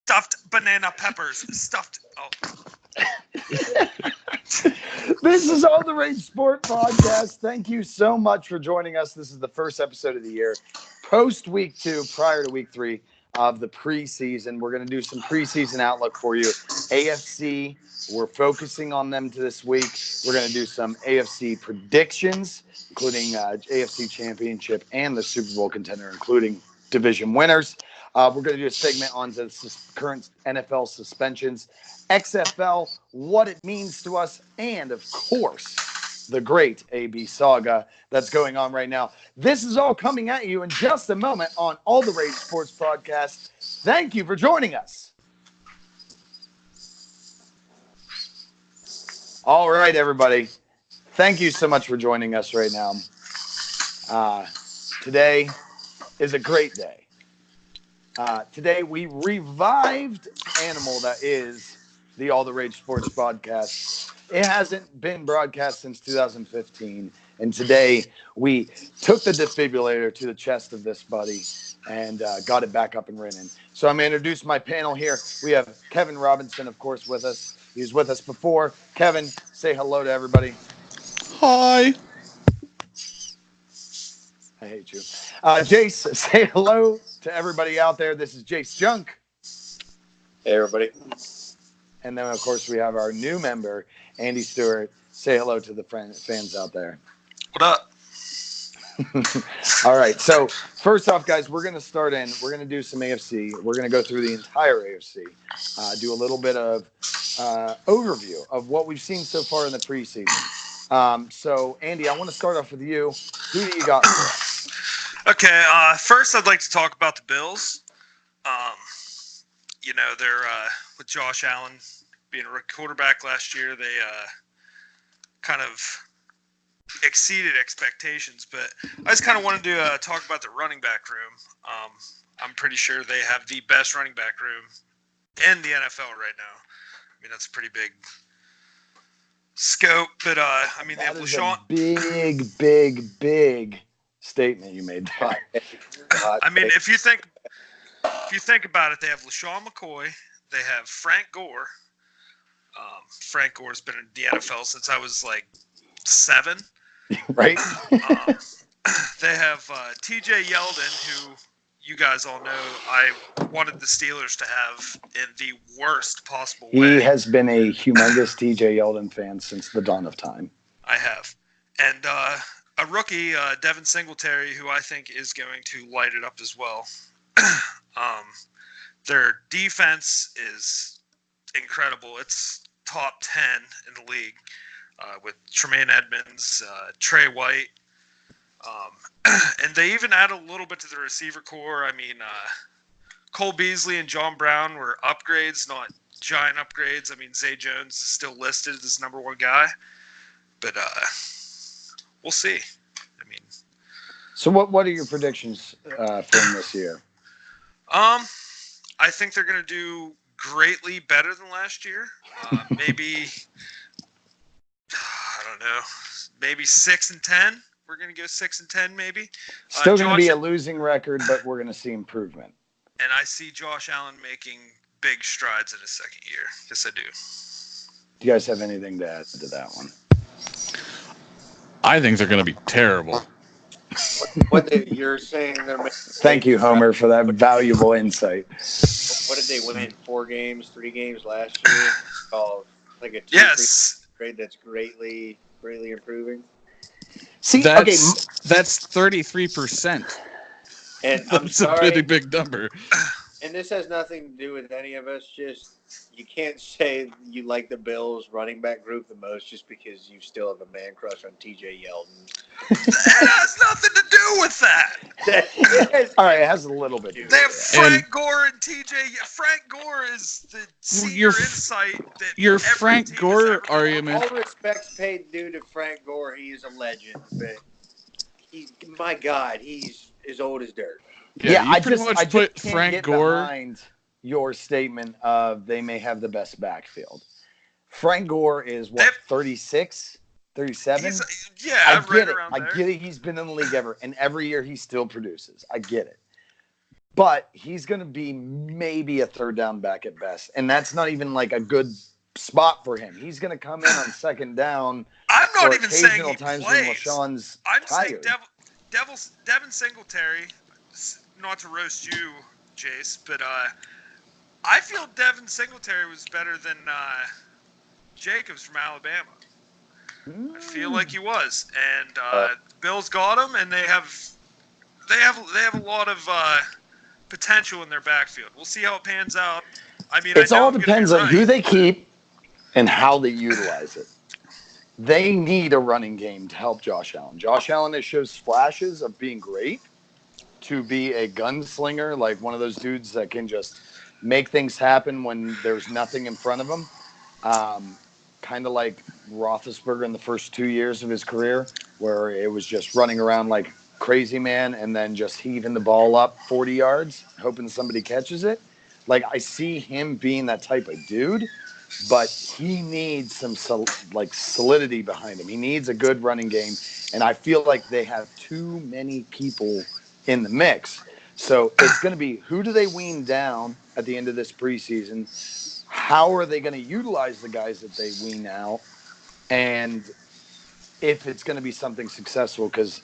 stuffed banana peppers. Stuffed. Oh. This is All the Rage Sport Podcast. Thank you so much for joining us. This is the first episode of the year, post week 2, prior to week 3 of the preseason. We're going to do some preseason outlook for you. AFC, we're focusing on them to this week. We're going to do some AFC predictions, including AFC Championship and the Super Bowl contender, including division winners. We're going to do a segment on the current NFL suspensions, XFL, what it means to us, and of course, the great AB saga that's going on right now. This is all coming at you in just a moment on All the Rage Sports Podcast. Thank you for joining us. All right, everybody. Thank you so much for joining us right now. Today is a great day. Today we revived animal that is the All the Rage Sports Podcast. It hasn't been broadcast since 2015, and today we took the defibrillator to the chest of this buddy and got it back up and running. So I'm going to introduce my panel here. We have Kevin Robinson, of course, with us. He was with us before. Kevin, say hello to everybody. Hi. I hate you. Jace, say hello to everybody out there. This is Jace Junk. Hey, everybody. And then, of course, we have our new member, Andy Stewart. Say hello to the fans out there. What up? All right. So, first off, guys, we're going to start in. We're going to do some AFC. We're going to go through the entire AFC, do a little bit of overview of what we've seen so far in the preseason. So, Andy, I want to start off with you. Who do you got for us? Okay, first I'd like to talk about the Bills. They're with Josh Allen being a rookie quarterback last year, they kind of exceeded expectations. But I just kind of wanted to talk about the running back room. I'm pretty sure they have the best running back room in the NFL right now. I mean, that's a pretty big scope. But, they have LaShawn. Big statement you made there. I mean, if you think about it, they have LaShawn McCoy, they have Frank Gore. Frank Gore's been in the NFL since I was like 7. Right. They have TJ Yeldon, who you guys all know I wanted the Steelers to have in the worst possible way. He has been a humongous TJ Yeldon fan since the dawn of time. I have. And a rookie, Devin Singletary, who I think is going to light it up as well. Their defense is incredible. It's top 10 in the league with Tremaine Edmonds, Trey White. And they even add a little bit to the receiver core. I mean, Cole Beasley and John Brown were upgrades, not giant upgrades. I mean, Zay Jones is still listed as number 1 guy. But we'll see. I mean, so what are your predictions from this year? I think they're going to do greatly better than last year. Maybe I don't know. Maybe 6-10. We're going to go 6-10, maybe. Still going to be a losing record, but we're going to see improvement. And I see Josh Allen making big strides in his second year. Yes, I do. Do you guys have anything to add to that one? I think they're going to be terrible. You're saying they're making... Thank you, Homer, for that valuable insight. What did they win? 4 games, 3 games last year? Called like a 2-3 grade that's greatly improving. See, that's 33%. And that's a pretty big number. And this has nothing to do with any of us. Just you can't say you like the Bills running back group the most just because you still have a man crush on TJ Yeldon. That has nothing to do with that. All right, it has a little bit to do. They have Frank Gore and TJ. Frank Gore is the senior insight that your Frank Gore argument. All respects paid due to Frank Gore. He is a legend, but he's as old as dirt. Yeah, I pretty just much put put Frank Gore behind your statement of they may have the best backfield. Frank Gore is 36, 37? I've read around there. I get it. He's been in the league ever, and every year he still produces. I get it. but he's going to be maybe a third down back at best. And that's not even like a good spot for him. He's going to come in on second down I'm not or even saying occasional he times when plays. LaShawn's I'm saying tired. Devin Singletary, not to roast you, Jace, but I feel Devin Singletary was better than Jacobs from Alabama. I feel like he was, and Bills got him, and they have a lot of potential in their backfield. We'll see how it pans out. I mean, It I know all I'm going to be depends on right. who they keep and how they utilize it. They need a running game to help Josh Allen. Josh Allen has shows flashes of being great, to be a gunslinger, like one of those dudes that can just make things happen when there's nothing in front of him. Kind of like Roethlisberger in the first 2 years of his career, where it was just running around like crazy man and then just heaving the ball up 40 yards, hoping somebody catches it. Like I see him being that type of dude, but he needs some solidity behind him. He needs a good running game, and I feel like they have too many people in the mix. So it's going to be, who do they wean down at the end of this preseason? How are they going to utilize the guys that they wean out? And if it's going to be something successful, because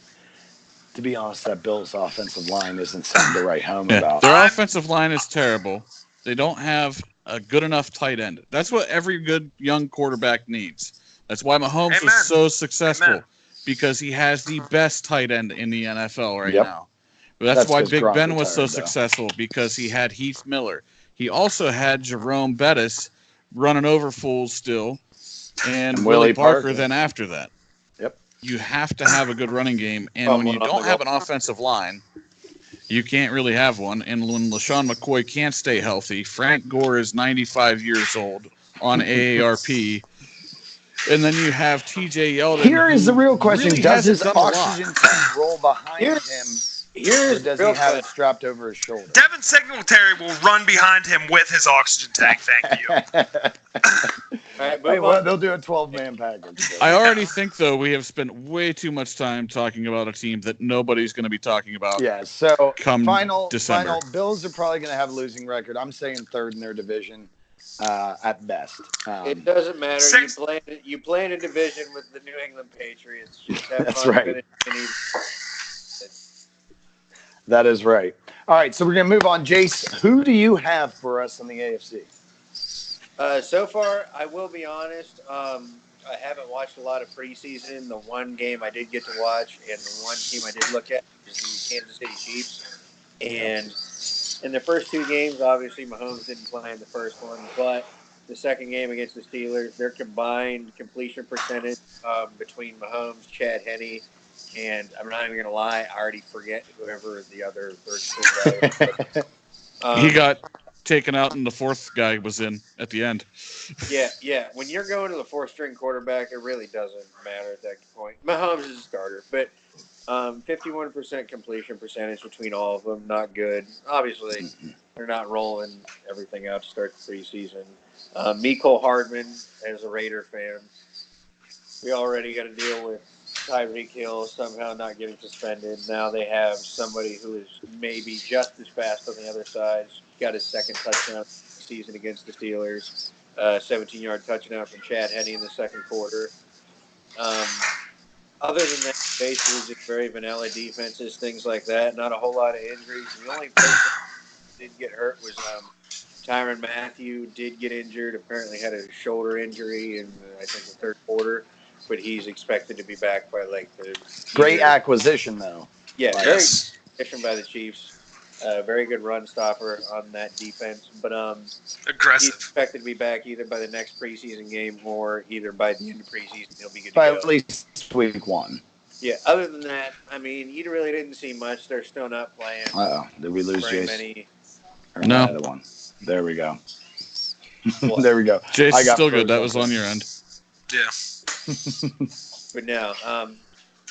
to be honest, that Bills offensive line isn't something to write home about. Their offensive line is terrible. They don't have a good enough tight end. That's what every good young quarterback needs. That's why Mahomes was so successful, because he has the best tight end in the NFL right now. But that's why Big Ben was so successful, because he had Heath Miller. He also had Jerome Bettis running over fools still, and Willie Parker then after that. Yep. You have to have a good running game, and when you don't have an offensive line, you can't really have one. And when LaShawn McCoy can't stay healthy, Frank Gore is 95 years old on AARP. And then you have TJ Yeldon. Here is the real question. Really does his oxygen tank roll behind him? Here's or does he have it strapped over his shoulder? Devin Singletary will run behind him with his oxygen tank. Thank you. Well, they'll do a 12-man package. I already think, though, we have spent way too much time talking about a team that nobody's going to be talking about. Yeah, so final December. Bills are probably going to have a losing record. I'm saying third in their division at best. It doesn't matter. You play in a division with the New England Patriots. Just have That's fun. right. That is right. All right, so we're going to move on. Jace, who do you have for us in the AFC? So far, I will be honest, I haven't watched a lot of preseason. The one game I did get to watch and the one team I did look at is the Kansas City Chiefs. And in the first two games, obviously Mahomes didn't play in the first one, but the second game against the Steelers, their combined completion percentage between Mahomes, Chad Henne, and I'm not even going to lie, I already forget whoever the other third string guy was. He got taken out and the fourth guy was in at the end. Yeah. When you're going to the fourth-string quarterback, it really doesn't matter at that point. Mahomes is a starter, but 51% completion percentage between all of them, not good. Obviously, they're not rolling everything out to start the preseason. Mecole Hardman, as a Raider fan, we already got to deal with Tyreek Hill somehow not getting suspended. Now they have somebody who is maybe just as fast on the other side. Got his second touchdown season against the Steelers. 17-yard touchdown from Chad Henne in the second quarter. Other than that, basically just very vanilla defenses, things like that. Not a whole lot of injuries. The only person who did get hurt was Tyrann Mathieu did get injured. Apparently had a shoulder injury in, I think, the third quarter. But he's expected to be back by the great acquisition, though. Yeah, very good acquisition by the Chiefs. Very good run stopper on that defense. But aggressive. He's expected to be back either by the next preseason game or either by the end of preseason. He'll be good by to go. At least week one. Yeah. Other than that, I mean, you really didn't see much. They're still not playing. Did we lose Jace? No. Another one. There we go. There we go. Jace is still good. That was on your end. Yeah. But no,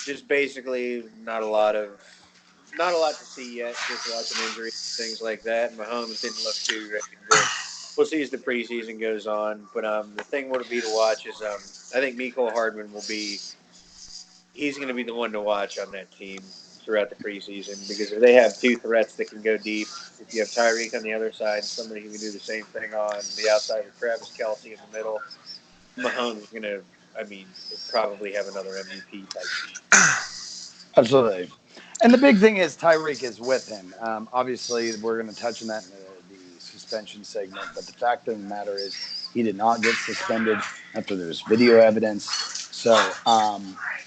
just basically not a lot to see yet. Just lots of injuries, things like that. Mahomes didn't look too good. We'll see as the preseason goes on. But the thing would be to watch is I think Mecole Hardman he's going to be the one to watch on that team throughout the preseason because if they have two threats that can go deep, if you have Tyreek on the other side, somebody who can do the same thing on the outside with Travis Kelce in the middle, Mahomes is going to, probably have another MVP type season. Absolutely. And the big thing is Tyreek is with him. Obviously, we're going to touch on that in the suspension segment, but the fact of the matter is he did not get suspended after there was video evidence. So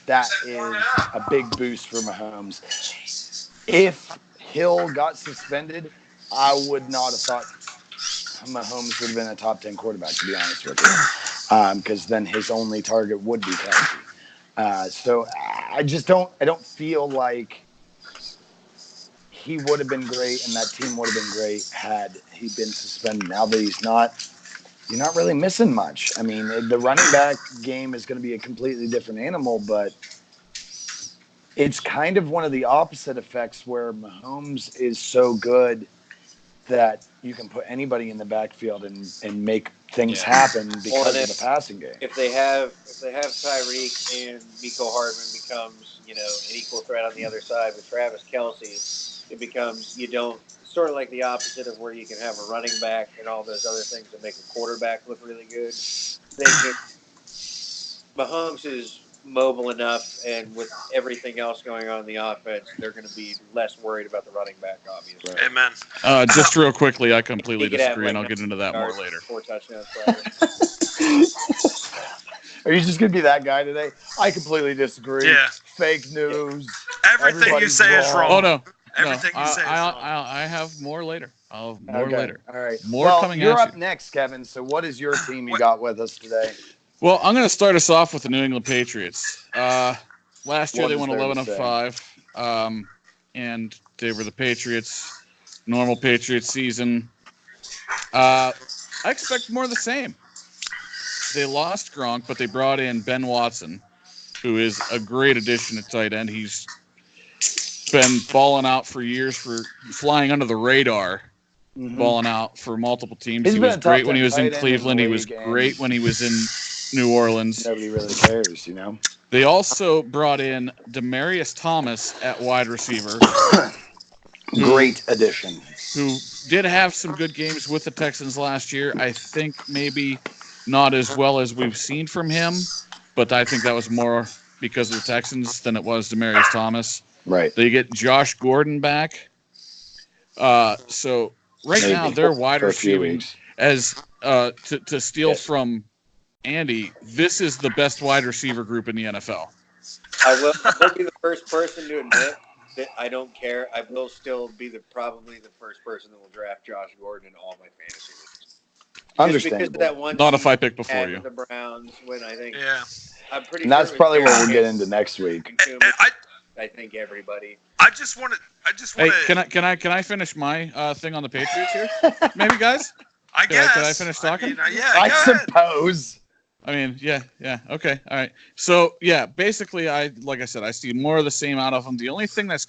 that is a big boost for Mahomes. If Hill got suspended, I would not have thought Mahomes would have been a top 10 quarterback, to be honest with you, because then his only target would be Kelce. So I don't feel like he would have been great and that team would have been great had he been suspended. Now that he's not, you're not really missing much. I mean, the running back game is going to be a completely different animal, but it's kind of one of the opposite effects where Mahomes is so good that you can put anybody in the backfield and make things happen because of the passing game. If they have Tyreek and Mecole Hardman becomes, an equal threat on the other side with Travis Kelce, it becomes sort of like the opposite of where you can have a running back and all those other things that make a quarterback look really good. Mahomes is mobile enough, and with everything else going on in the offense, they're going to be less worried about the running back, obviously. Right. Amen. Just real quickly, I completely disagree, and I'll get into that more later. 4 touchdowns. Are you just going to be that guy today? I completely disagree. Yeah. Fake news. Everything you say is wrong. Oh, no. Everything you say is wrong. I have more later. I'll have more later. All right. More coming at you. You're up next, Kevin. So what is your team you got with us today? Well, I'm going to start us off with the New England Patriots. Last year they won 11-5, and they were the Patriots, normal Patriots season. I expect more of the same. They lost Gronk, but they brought in Ben Watson, who is a great addition at tight end. He's been balling out for years, for flying under the radar, balling out for multiple teams. He was great when he was in Cleveland. He was great when he was in New Orleans. Nobody really cares, They also brought in Demaryius Thomas at wide receiver. Great addition. Who did have some good games with the Texans last year. I think maybe not as well as we've seen from him, but I think that was more because of the Texans than it was Demaryius Thomas. Right. They get Josh Gordon back. So right now they're wide receiving as to steal from Andy, this is the best wide receiver group in the NFL. I will be the first person to admit that I don't care. I will still be probably the first person that will draft Josh Gordon in all my fantasy leagues. Understandable. Because of that one not if I pick before you. The Browns, when I think, I'm pretty. And that's probably what we'll get into next week. I think everybody. I just want to. Hey, can I finish my thing on the Patriots here? Maybe, guys. I guess. Can I finish talking? I suppose. I mean, yeah, okay, all right. So, yeah, basically, like I said, I see more of the same out of them. The only thing that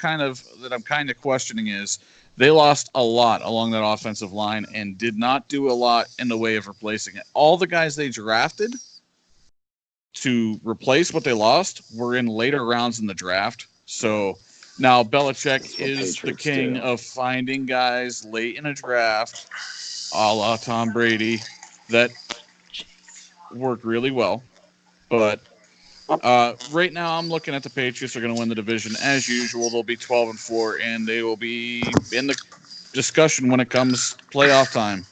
I'm kind of questioning is they lost a lot along that offensive line and did not do a lot in the way of replacing it. All the guys they drafted to replace what they lost were in later rounds in the draft. So now Belichick is the king of finding guys late in a draft, a la Tom Brady, that worked really well. But right now I'm looking at the Patriots are going to win the division as usual. They'll be 12-4, and they will be in the discussion when it comes playoff time.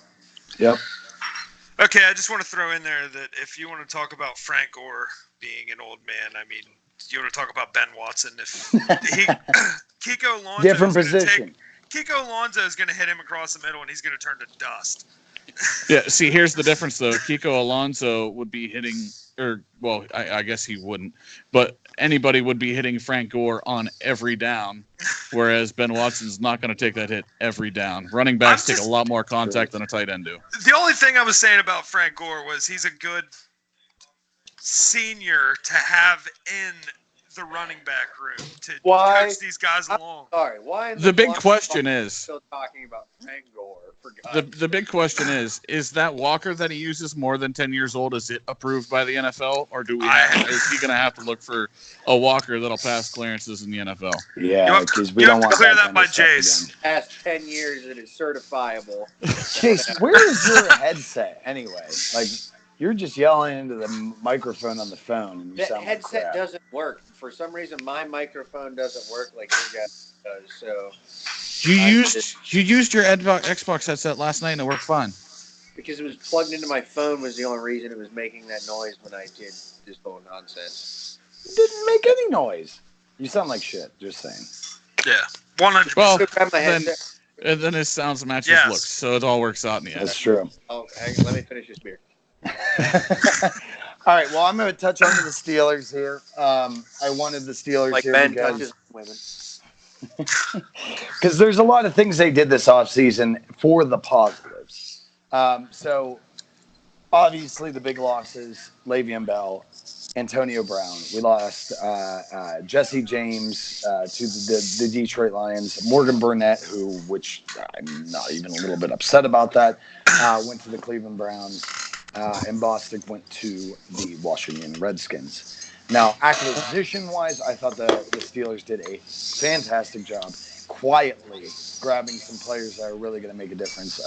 Yep. Okay, I just want to throw in there that if you want to talk about Frank Gore being an old man, I mean, you want to talk about Ben Watson. If Kiko Alonso different position. Kiko Alonso is going to hit him across the middle, and he's going to turn to dust. Yeah, see, here's the difference, though. Kiko Alonso would be hitting, I guess he wouldn't, but anybody would be hitting Frank Gore on every down, whereas Ben Watson's not going to take that hit every down. Running backs take a lot more contact than a tight end do. The only thing I was saying about Frank Gore was he's a good senior to have in the running back room to Why? coach these guys along. Sorry, why? The big question is still talking about Frank Gore. the big question is that Walker that he uses more than 10 years old? Is it approved by the NFL, or is he going to have to look for a Walker that'll pass clearances in the NFL? Yeah, because we don't want clear that by kind of Jace. Past 10 years, it is certifiable. Jace, where is your headset anyway? Like, you're just yelling into the microphone on the phone, and you The sound headset like crap. doesn't work. For some reason, my microphone doesn't work like your guys does. So you used your Xbox headset last night and it worked fine. Because it was plugged into my phone was the only reason it was making that noise when I did this whole nonsense. It didn't make any noise. You sound like shit. Just saying. Yeah, 100%. Well, then his sounds match his looks, so it all works out in the end. That's true. Oh, let me finish this beer. All right. Well, I'm going to touch on the Steelers here. I wanted the Steelers like here Ben because touches women. Because there's a lot of things they did this offseason for the positives. So obviously the big losses: Le'Veon Bell, Antonio Brown. We lost Jesse James to the Detroit Lions. Morgan Burnett, which I'm not even a little bit upset about that, went to the Cleveland Browns. And Bostic went to the Washington Redskins. Now, acquisition-wise, I thought the Steelers did a fantastic job quietly grabbing some players that are really going to make a difference.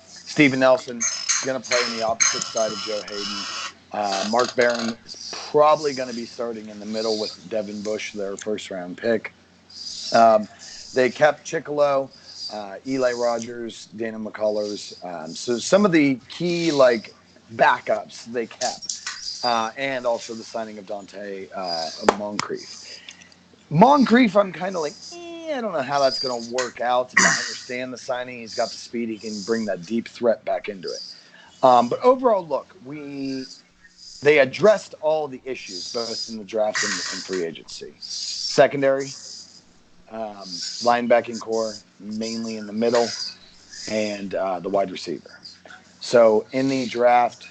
Steven Nelson going to play on the opposite side of Joe Hayden. Mark Barron is probably going to be starting in the middle with Devin Bush, their first-round pick. They kept Chicolo, Eli Rogers, Dana McCullers. So some of the key, backups they kept, and also the signing of Dante Moncrief. Moncrief, I'm kind of like, I don't know how that's going to work out. But I understand the signing. He's got the speed. He can bring that deep threat back into it. But overall, look, they addressed all the issues, both in the draft and free agency. Secondary, linebacking core, mainly in the middle, and the wide receiver. So in the draft,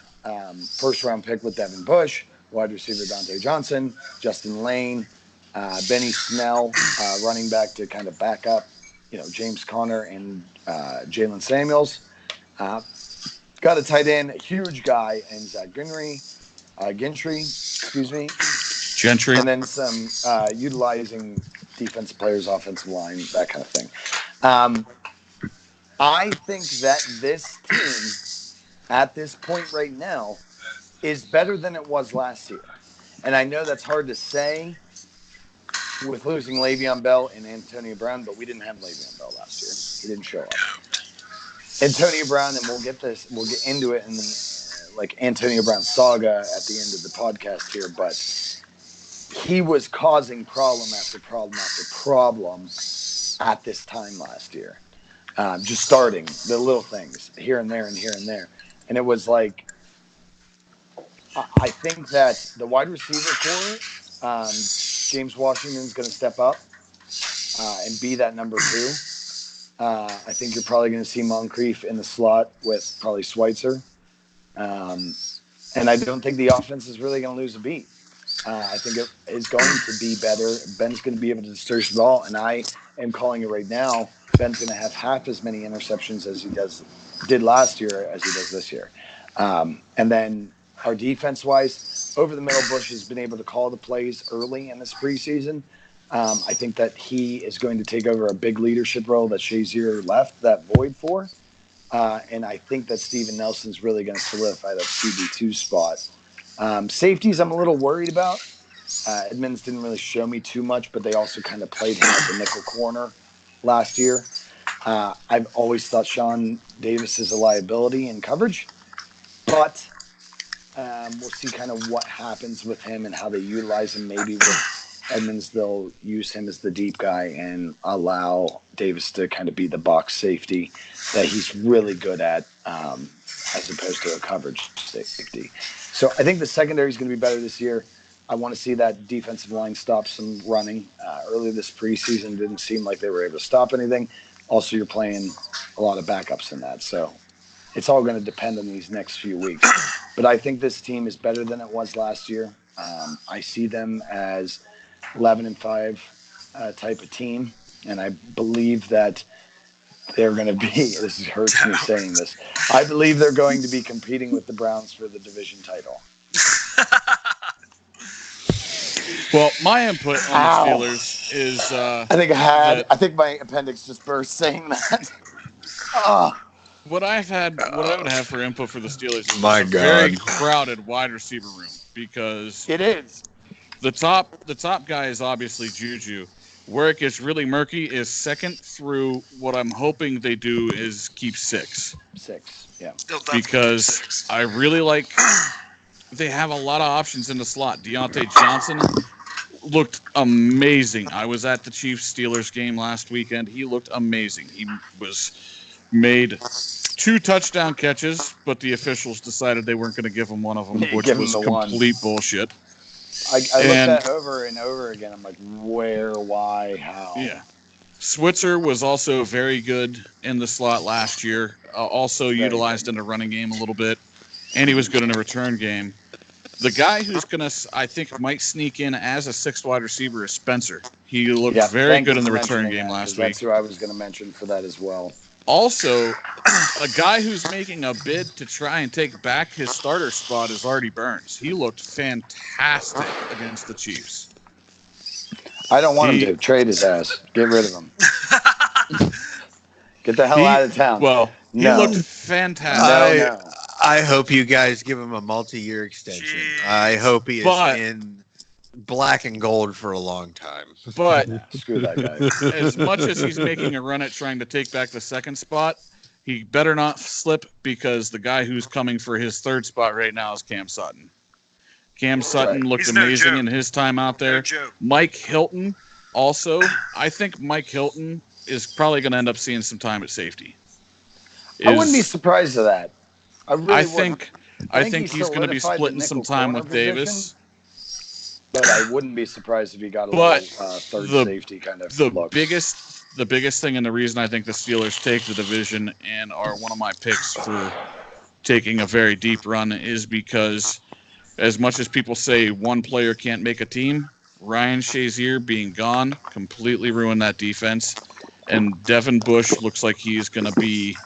first-round pick with Devin Bush, wide receiver Dante Johnson, Justin Lane, Benny Snell, running back to kind of back up, James Conner and Jalen Samuels. Got a tight end, a huge guy, and Zach Gentry, Gentry. And then some utilizing defensive players, offensive line, that kind of thing. I think that this team, at this point right now, is better than it was last year. And I know that's hard to say with losing Le'Veon Bell and Antonio Brown, but we didn't have Le'Veon Bell last year. He didn't show up. Antonio Brown, and we'll get into it in the Antonio Brown saga at the end of the podcast here, but he was causing problem after problem after problem at this time last year. Just starting the little things here and there and here and there. And it was like, I think that the wide receiver core, James Washington's going to step up and be that number 2. I think you're probably going to see Moncrief in the slot with probably Schweitzer. And I don't think the offense is really going to lose a beat. I think it is going to be better. Ben's going to be able to disperse the ball, and I am calling it right now. Ben's going to have half as many interceptions as he did last year as he does this year. And then our defense-wise, over the middle, Bush has been able to call the plays early in this preseason. I think that he is going to take over a big leadership role that Shazier left that void for. And I think that Steven Nelson's really going to solidify that CB2 spot. Safeties, I'm a little worried about. Edmonds didn't really show me too much, but they also kind of played him at the nickel corner last year. I've always thought Sean Davis is a liability in coverage, but we'll see kind of what happens with him and how they utilize him. Maybe with Edmonds, they'll use him as the deep guy and allow Davis to kind of be the box safety that he's really good at, as opposed to a coverage safety. So I think the secondary is going to be better this year. I want to see that defensive line stop some running. Early this preseason, didn't seem like they were able to stop anything. Also, you're playing a lot of backups in that. So it's all going to depend on these next few weeks. But I think this team is better than it was last year. I see them as 11-5 type of team, and I believe that they're going to be. This hurts me saying this. I believe they're going to be competing with the Browns for the division title. Well, my input on the Steelers is I think my appendix just burst saying that. Oh. What I would have for input for the Steelers is My a very God. crowded wide receiver room, because It is. the top guy is obviously Juju. Where it gets really murky is second through. What I'm hoping they do is keep 6. 6, yeah. Because I really like. They have a lot of options in the slot. Deontay Johnson looked amazing. I was at the Chiefs-Steelers game last weekend. He looked amazing. He made 2 touchdown catches, but the officials decided they weren't going to give him one of them, which was complete bullshit. I looked that over and over again. I'm like, where, why, how? Yeah. Switzer was also very good in the slot last year, also utilized in the running game a little bit, and he was good in the return game. The guy who's going to, I think, might sneak in as a 6th wide receiver is Spencer. He looked very good in the return game last week. That's who I was going to mention for that as well. Also, a guy who's making a bid to try and take back his starter spot is Artie Burns. He looked fantastic against the Chiefs. I don't want him to. Trade his ass. Get rid of him. Get the hell out of town. Well, he looked fantastic. No. I hope you guys give him a multi-year extension. Jeez. I hope he is in black and gold for a long time. But screw that guy. As much as he's making a run at trying to take back the 2nd spot, he better not slip, because the guy who's coming for his 3rd spot right now is Cam Sutton. Cam Sutton looked amazing in his time out there. Mike Hilton also. I think Mike Hilton is probably going to end up seeing some time at safety. I wouldn't be surprised at that. I think he's going to be splitting some time with Davis. But I wouldn't be surprised if he got a little third safety kind of look. The biggest thing, and the reason I think the Steelers take the division and are one of my picks for taking a very deep run, is because as much as people say one player can't make a team, Ryan Shazier being gone completely ruined that defense. And Devin Bush looks like he's going to be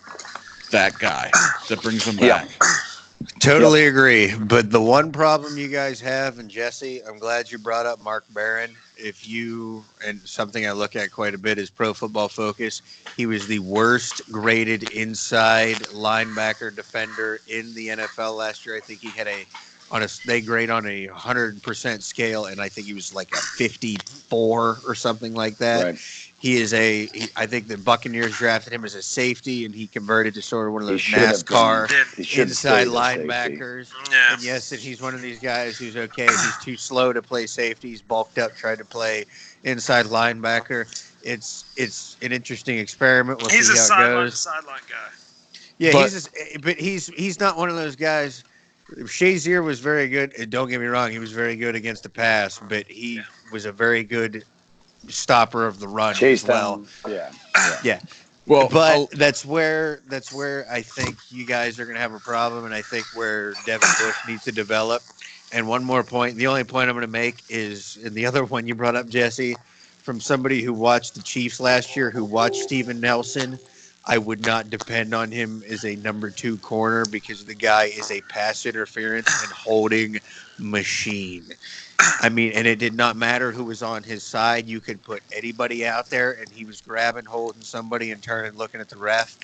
that guy that brings them back. Totally agree. But the one problem you guys have, and Jesse, I'm glad you brought up Mark Barron. And something I look at quite a bit is Pro Football Focus. He was the worst graded inside linebacker defender in the NFL last year. I think he had they grade on a 100% scale, and I think he was like a 54 or something like that. Right. I think the Buccaneers drafted him as a safety, and he converted to sort of one of those NASCAR inside linebackers. Yeah. And yes, and he's one of these guys who's okay. He's too slow to play safety. He's bulked up, tried to play inside linebacker. It's an interesting experiment. We'll see how it goes. Sideline guy. Yeah, but he's not one of those guys. Shazier was very good. Don't get me wrong, he was very good against the pass, but he was a very good stopper of the run as well. Yeah. Well, but that's where I think you guys are going to have a problem, and I think where Devin Bush needs to develop. And one more point. The only point I'm going to make is, and the other one you brought up, Jesse, from somebody who watched the Chiefs last year, who watched Steven Nelson. I would not depend on him as a number 2 corner, because the guy is a pass interference and holding machine. I mean, and it did not matter who was on his side. You could put anybody out there, and he was grabbing, holding somebody, and turning, looking at the ref.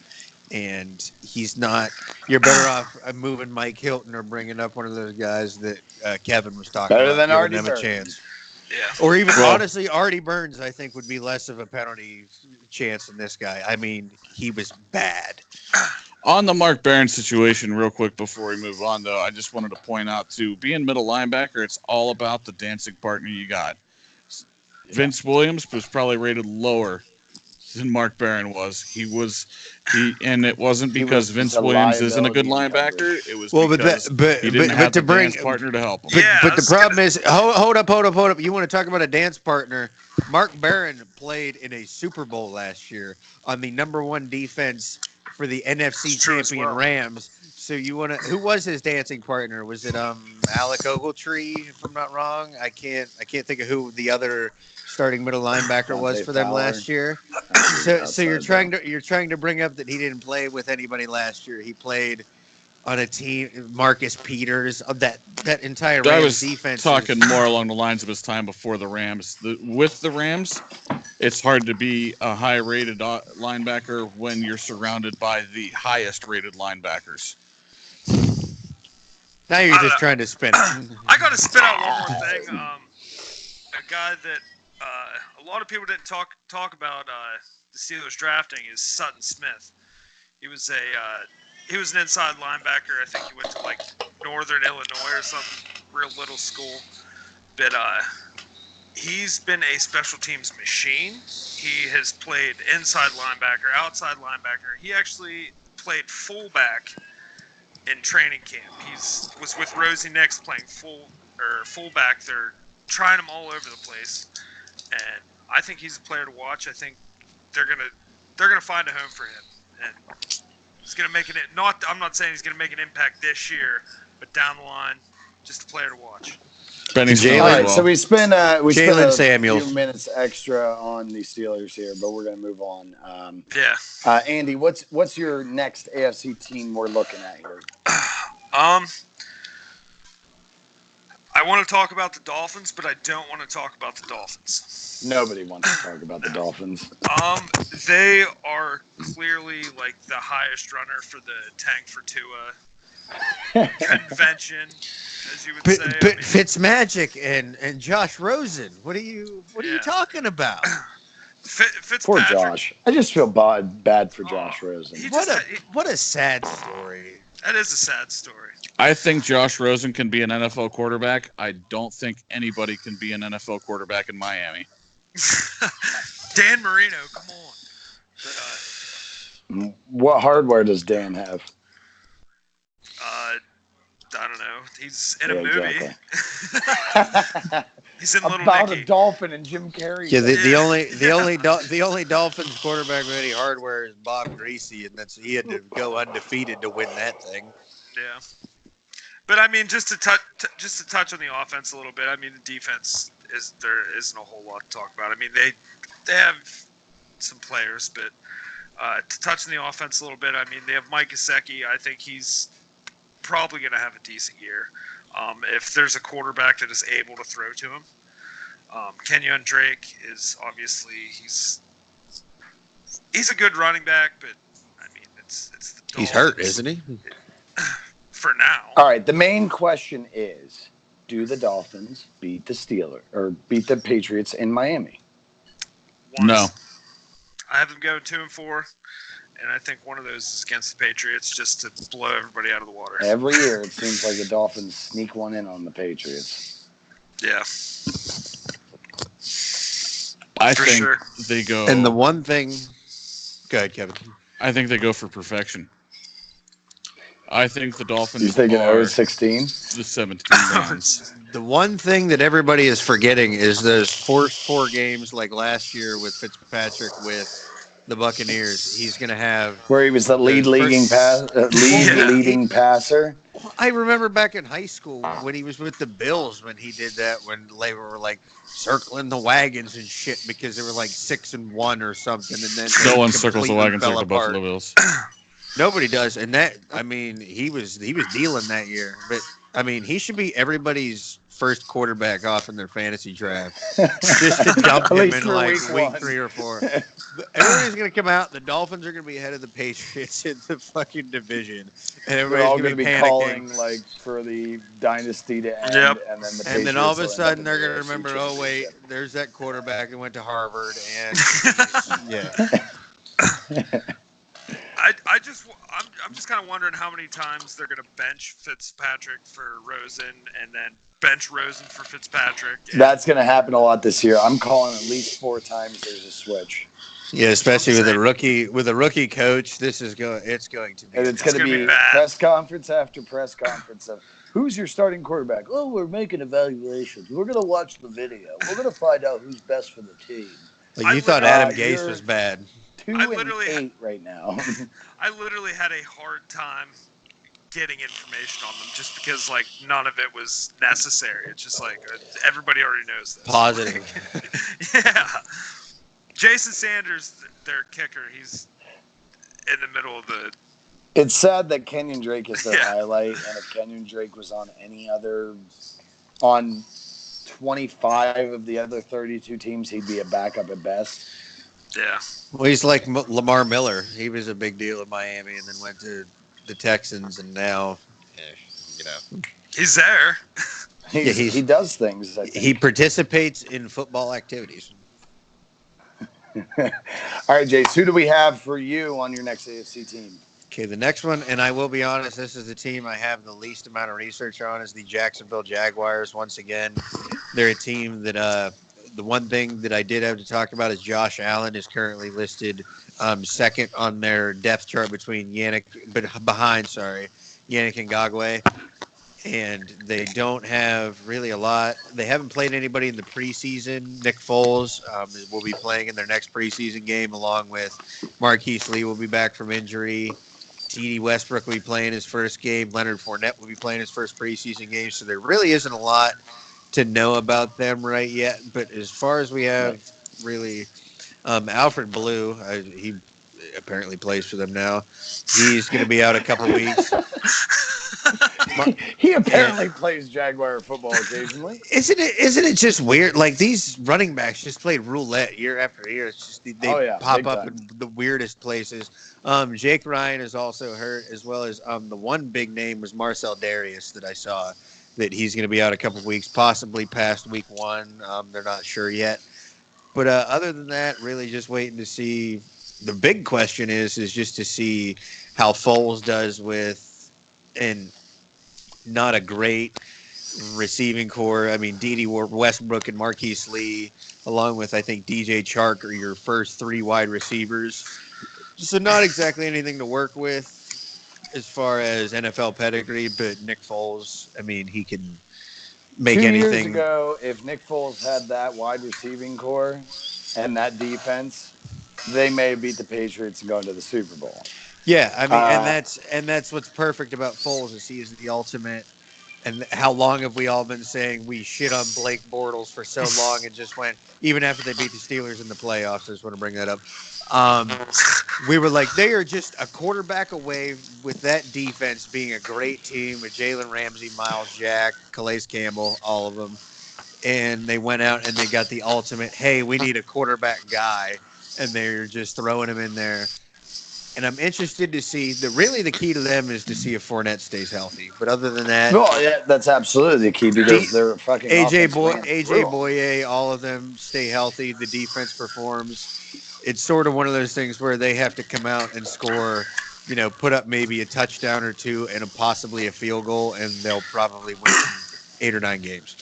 And he's not. You're better off moving Mike Hilton or bringing up one of those guys that Kevin was talking about. Better than Artie Burns. A chance. Yeah. Or even, honestly, Artie Burns, I think, would be less of a penalty chance than this guy. I mean, he was bad. On the Mark Barron situation, real quick before we move on, though, I just wanted to point out, too, being middle linebacker, it's all about the dancing partner you got. Vince Williams was probably rated lower than Mark Barron was. And it wasn't because Vince Williams isn't a good linebacker. It was because he didn't have a dance partner to help him. But the problem is, hold up. You want to talk about a dance partner? Mark Barron played in a Super Bowl last year on the number 1 defense for the NFC champion Rams. So you want to? Who was his dancing partner? Was it Alec Ogletree? If I'm not wrong, I can't think of who the other starting middle linebacker was for them last year. So you're trying to bring up that he didn't play with anybody last year. He played on a team, Marcus Peters, of that entire Rams defense. Talking more along the lines of his time before the Rams. With the Rams, it's hard to be a high-rated linebacker when you're surrounded by the highest-rated linebackers. Now you're just trying to spin it. I got to spit out one more thing. A guy that a lot of people didn't talk about the Steelers drafting is Sutton Smith. He was an inside linebacker. I think he went to like Northern Illinois or some real little school. But he's been a special teams machine. He has played inside linebacker, outside linebacker. He actually played fullback in training camp. He was with Rosie Nix playing fullback. They're trying him all over the place, and I think he's a player to watch. I think they're gonna find a home for him, and he's gonna make it. I'm not saying he's gonna make an impact this year, but down the line, just a player to watch. All right, so we spent a few minutes extra on the Steelers here, but we're going to move on. Andy, what's your next AFC team we're looking at here? I want to talk about the Dolphins, but I don't want to talk about the Dolphins. Nobody wants to talk about the Dolphins. They are clearly like the highest runner for the Tank for Tua convention, as you would say. But Fitzmagic and Josh Rosen, what are you talking about? Fitzpatrick. Poor Josh. I just feel bad for Josh Rosen. What a sad story. That is a sad story. I think Josh Rosen can be an NFL quarterback. I don't think anybody can be an NFL quarterback in Miami. Dan Marino, come on. What hardware does Dan have? I don't know. He's in a movie. Exactly. He's in Little About Nicky. a dolphin and Jim Carrey. Yeah, the only Dolphins quarterback with any hardware is Bob Greasy, and he had to go undefeated to win that thing. Yeah, but I mean, just to touch on the offense a little bit. I mean, the defense there isn't a whole lot to talk about. I mean, they have some players, but to touch on the offense a little bit, I mean, they have Mike Gesicki. I think he's probably going to have a decent year. If there's a quarterback that is able to throw to him. Kenyon Drake is obviously he's a good running back, but I mean it's the Dolphins. He's hurt, isn't he? For now. All right. The main question is: do the Dolphins beat the Steelers or beat the Patriots in Miami? No. I have them going 2-4. And I think one of those is against the Patriots just to blow everybody out of the water. Every year, it seems like the Dolphins sneak one in on the Patriots. Yeah. I think they go. And the one thing. Go ahead, Kevin. I think they go for perfection. I think the Dolphins You thinking 0-16? The 17 rounds. The one thing that everybody is forgetting is those first 4 games like last year with Fitzpatrick with the Buccaneers. He's going to have where he was the leading passer. I remember back in high school when he was with the Bills when he did that when they were like circling the wagons and shit because they were like 6-1 or something, and then no one circles the wagons like the Buffalo Bills. Nobody does, and that I mean he was dealing that year, but I mean he should be everybody's first quarterback off in their fantasy draft just to dump him in like week 3 or 4. Everybody's going to come out. The Dolphins are going to be ahead of the Patriots in the fucking division, and everybody's going to be panicking. Calling like for the dynasty to end. Yep. And then all of a sudden they're going to remember. Oh wait, there's that quarterback who went to Harvard, and yeah. I'm just kind of wondering how many times they're going to bench Fitzpatrick for Rosen and then bench Rosen for Fitzpatrick. That's going to happen a lot this year. I'm calling at least 4 times there's a switch. Yeah, especially with a rookie coach. It's going to be. And it's going to be press conference after press conference of who's your starting quarterback. Oh, we're making evaluations. We're going to watch the video. We're going to find out who's best for the team. Like you thought Adam Gase was bad. 2-8 right now. I literally had a hard time getting information on them just because like none of it was necessary. It's just like everybody already knows this. Positive. Yeah. Jason Sanders, their kicker, he's in the middle of the. It's sad that Kenyon Drake is their Yeah. highlight, and if Kenyon Drake was on any other, on 25 of the other 32 teams, he'd be a backup at best. Yeah. Well, he's like Lamar Miller. He was a big deal in Miami and then went to the Texans, and now, He's there. He does things. I think. He participates in football activities. All right, Jace, who do we have for you on your next AFC team? Okay, the next one, and I will be honest, this is the team I have the least amount of research on, is the Jacksonville Jaguars. Once again, they're a team that the one thing that I did have to talk about is Josh Allen is currently listed second on their depth chart behind Yannick Ngakoue. And they don't have really a lot. They haven't played anybody in the preseason. Nick Foles will be playing in their next preseason game, along with Marquise Lee will be back from injury. T.D. Westbrook will be playing his first game. Leonard Fournette will be playing his first preseason game. So there really isn't a lot to know about them right yet. But as far as we have, really, Alfred Blue, he apparently plays for them now. He's going to be out a couple weeks. He apparently plays Jaguar football occasionally. Isn't it just weird? Like these running backs just play roulette year after year. It's just they pop up in the weirdest places. Jake Ryan is also hurt, as well as the one big name was Marcel Darius that I saw that he's going to be out a couple weeks, possibly past week 1. They're not sure yet. But other than that, really just waiting to see. The big question is just to see how Foles does with and. Not a great receiving core. I mean, D.D. Westbrook and Marquise Lee, along with, I think, DJ Chark are your first 3 wide receivers. So not exactly anything to work with as far as NFL pedigree, but Nick Foles, I mean, he can make 2 anything. 2 years ago, if Nick Foles had that wide receiving core and that defense, they may have beat the Patriots and gone to the Super Bowl. Yeah, I mean, and that's what's perfect about Foles is he is the ultimate. And how long have we all been saying we shit on Blake Bortles for so long and just went, even after they beat the Steelers in the playoffs, I just want to bring that up. We were like, they are just a quarterback away with that defense being a great team with Jalen Ramsey, Miles Jack, Calais Campbell, all of them. And they went out and they got the ultimate, hey, we need a quarterback guy. And they're just throwing him in there. And I'm interested to see the key to them is to see if Fournette stays healthy. But other than that, well, yeah, that's absolutely the key because they're fucking AJ Boye, all of them stay healthy. The defense performs. It's sort of one of those things where they have to come out and score, put up maybe a touchdown or 2 and possibly a field goal, and they'll probably win 8 or 9 games.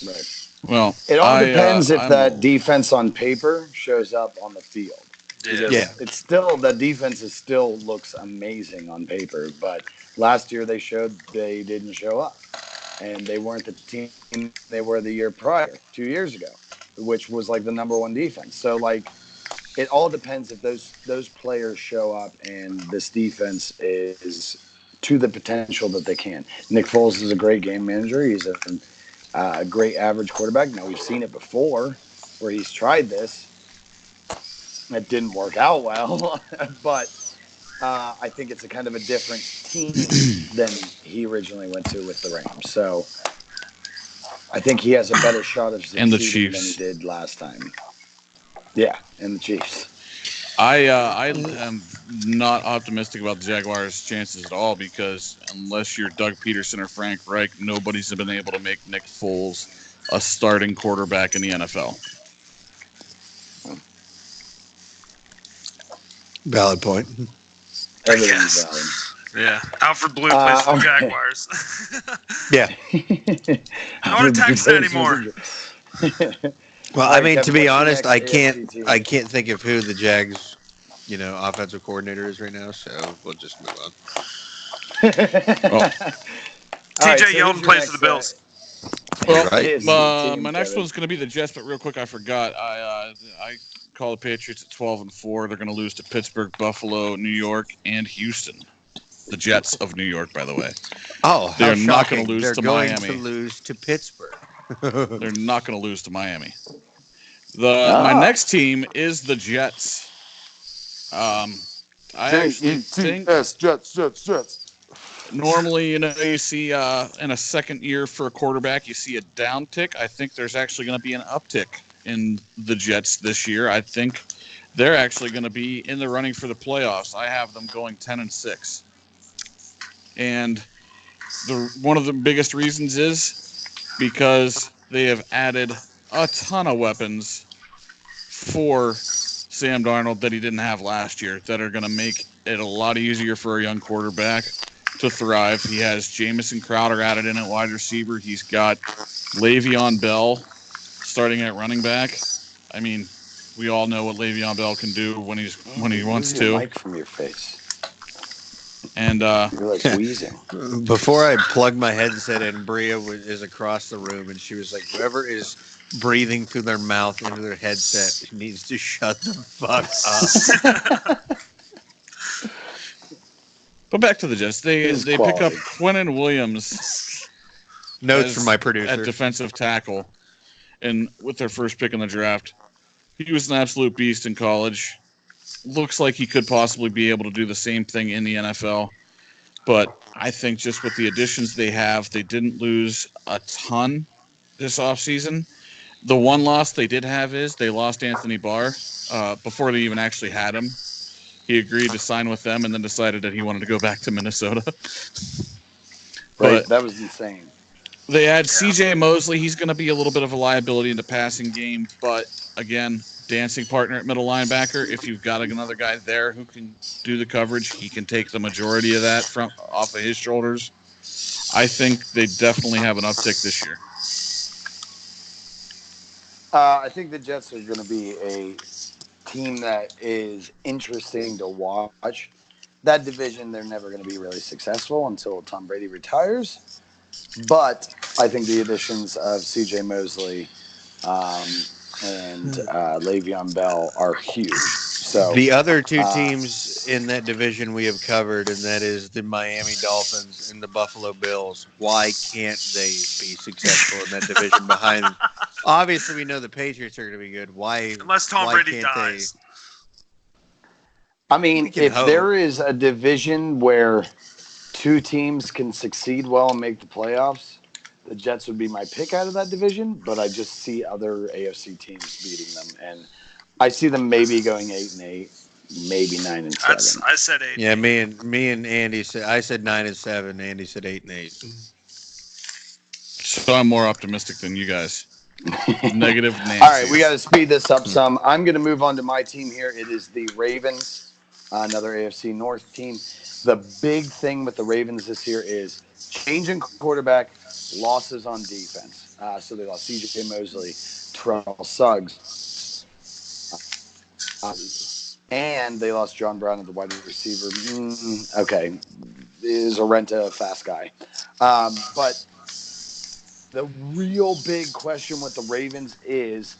Right. Well, it all depends if that defense on paper shows up on the field. Yeah. It's still, the defense still looks amazing on paper, but last year they showed they didn't show up. And they weren't the team they were the year prior, 2 years ago, which was like the number 1 defense. So like it all depends if those players show up and this defense is to the potential that they can. Nick Foles is a great game manager. He's a great average quarterback. Now we've seen it before where he's tried this. It didn't work out well, but I think it's a kind of a different team than he originally went to with the Rams. So I think he has a better shot of succeeding than he did last time. Yeah, and the Chiefs. I am not optimistic about the Jaguars' chances at all because unless you're Doug Peterson or Frank Reich, nobody's been able to make Nick Foles a starting quarterback in the NFL. Valid point. Everything's valid. Yeah, Alfred Blue plays for the Jaguars. Yeah. I don't want to text that anymore. Well, I mean, to be honest, I can't think of who the Jags, offensive coordinator is right now. So we'll just move on. TJ Yeldon plays for the Bills. Well, my next one's going to be the Jets, but real quick, I forgot. I call the Patriots at 12-4. They're going to lose to Pittsburgh, Buffalo, New York, and Houston. The Jets of New York, by the way. Oh, They're how not going shocking. to lose They're to going Miami. to lose to Pittsburgh. They're not going to lose to Miami. My Ah. next team is the Jets. I actually think Jets. normally, you see in a second year for a quarterback, you see a downtick. I think there's actually going to be an uptick in the Jets this year. I think they're actually going to be in the running for the playoffs. I have them going 10-6, and one of the biggest reasons is because they have added a ton of weapons for Sam Darnold that he didn't have last year that are going to make it a lot easier for a young quarterback to thrive. He has Jamison Crowder added in at wide receiver. He's got Le'Veon Bell starting at running back. I mean, we all know what Le'Veon Bell can do when he wants Move your to. mic from your face. And You're like wheezing. Before I plugged my headset in, Bria is across the room, and she was like, "Whoever is breathing through their mouth into their headset needs to shut the fuck up." but back to the Jets. They pick up Quinnen Williams. Notes from my producer at defensive tackle, and with their first pick in the draft. He was an absolute beast in college. Looks like he could possibly be able to do the same thing in the NFL. But I think just with the additions they have, they didn't lose a ton this offseason. The one loss they did have is they lost Anthony Barr before they even actually had him. He agreed to sign with them and then decided that he wanted to go back to Minnesota. Right, But that was insane. they add C.J. Mosley. He's going to be a little bit of a liability in the passing game, but again, dancing partner at middle linebacker. If you've got another guy there who can do the coverage, he can take the majority of that off of his shoulders. I think they definitely have an uptick this year. I think the Jets are going to be a team that is interesting to watch. That division, they're never going to be really successful until Tom Brady retires. But I think the additions of C.J. Mosley and Le'Veon Bell are huge. So the other two teams in that division we have covered, and that is the Miami Dolphins and the Buffalo Bills. Why can't they be successful in that division behind them? Obviously, we know the Patriots are going to be good. Why? Unless Tom Brady dies. I mean, if there is a division where two teams can succeed well and make the playoffs, the Jets would be my pick out of that division, but I just see other AFC teams beating them, and I see them maybe going 8-8, maybe 9-7. I said 8. Yeah, me and Andy said I said 9-7. Andy said 8-8. So I'm more optimistic than you guys. Negative Nancy. All right, we got to speed this up some. I'm going to move on to my team here. It is the Ravens, another AFC North team. The big thing with the Ravens this year is changing quarterback, losses on defense. So they lost C.J. Mosley, Terrell Suggs, and they lost John Brown at the wide receiver. Okay, is Arenta a fast guy? But the real big question with the Ravens is